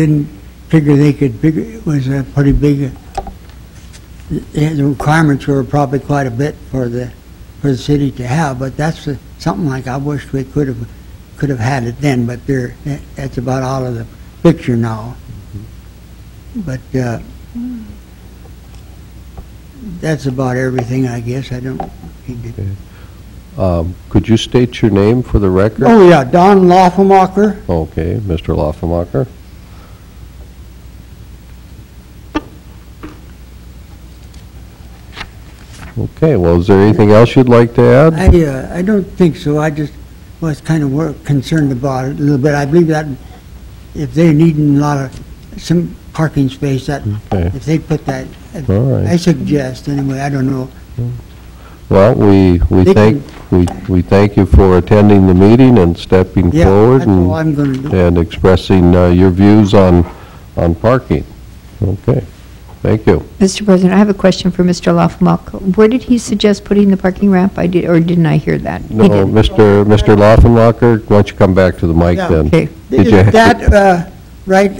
figure they could figure it was a pretty big. The requirements were probably quite a bit for the city to have, but that's something like I wish we could have had it then, but that's about out of the picture now. But that's about everything, I guess. I don't need to. Could you state your name for the record? Oh, yeah, Don Laufenmacher. Okay, Mr. Laufenmacher. Okay, well, is there anything else you'd like to add? I don't think so. I just was kind of concerned about it a little bit. I believe that if they're needing some parking space, that if they put that, I suggest anyway. I don't know. Well, we thank you for attending the meeting and stepping forward and expressing your views on parking. Okay. Thank you. Mr. President, I have a question for Mr. Laufenmacher. Where did he suggest putting the parking ramp? Or didn't I hear that? No, Mr. Laufenmacher, why don't you come back to the mic then? Okay. Is that right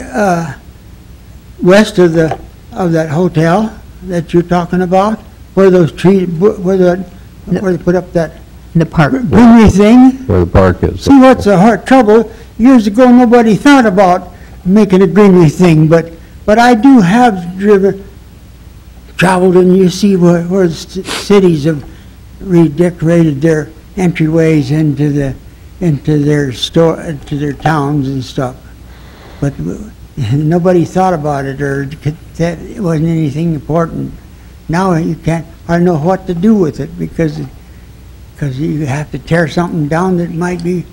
west of that hotel that you're talking about? Where those trees, where they put up that the park greenery thing? Where the park is. See, what's the hard trouble? Years ago, nobody thought about making a greenery thing, but I do have traveled, and you see where the cities have redecorated their entryways into their towns and stuff. But nobody thought about it, or that it wasn't anything important. Now you can't. I don't know what to do with it because you have to tear something down that might be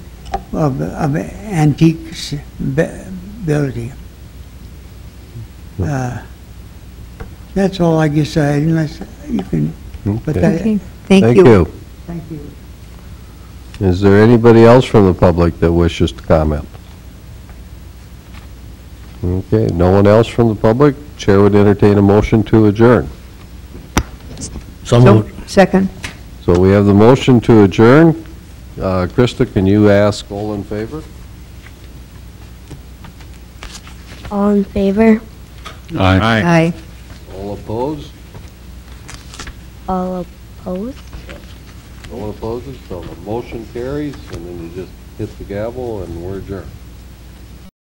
of antique ability. That's all I guess. Unless you can. But okay. Thank you. Thank you. Is there anybody else from the public that wishes to comment? Okay, no one else from the public? Chair would entertain a motion to adjourn. So moved. Second. So we have the motion to adjourn. Krista, can you ask all in favor? All in favor? Aye. Aye. All opposed? All opposed? No one opposes, so the motion carries, and then you just hit the gavel and we're adjourned.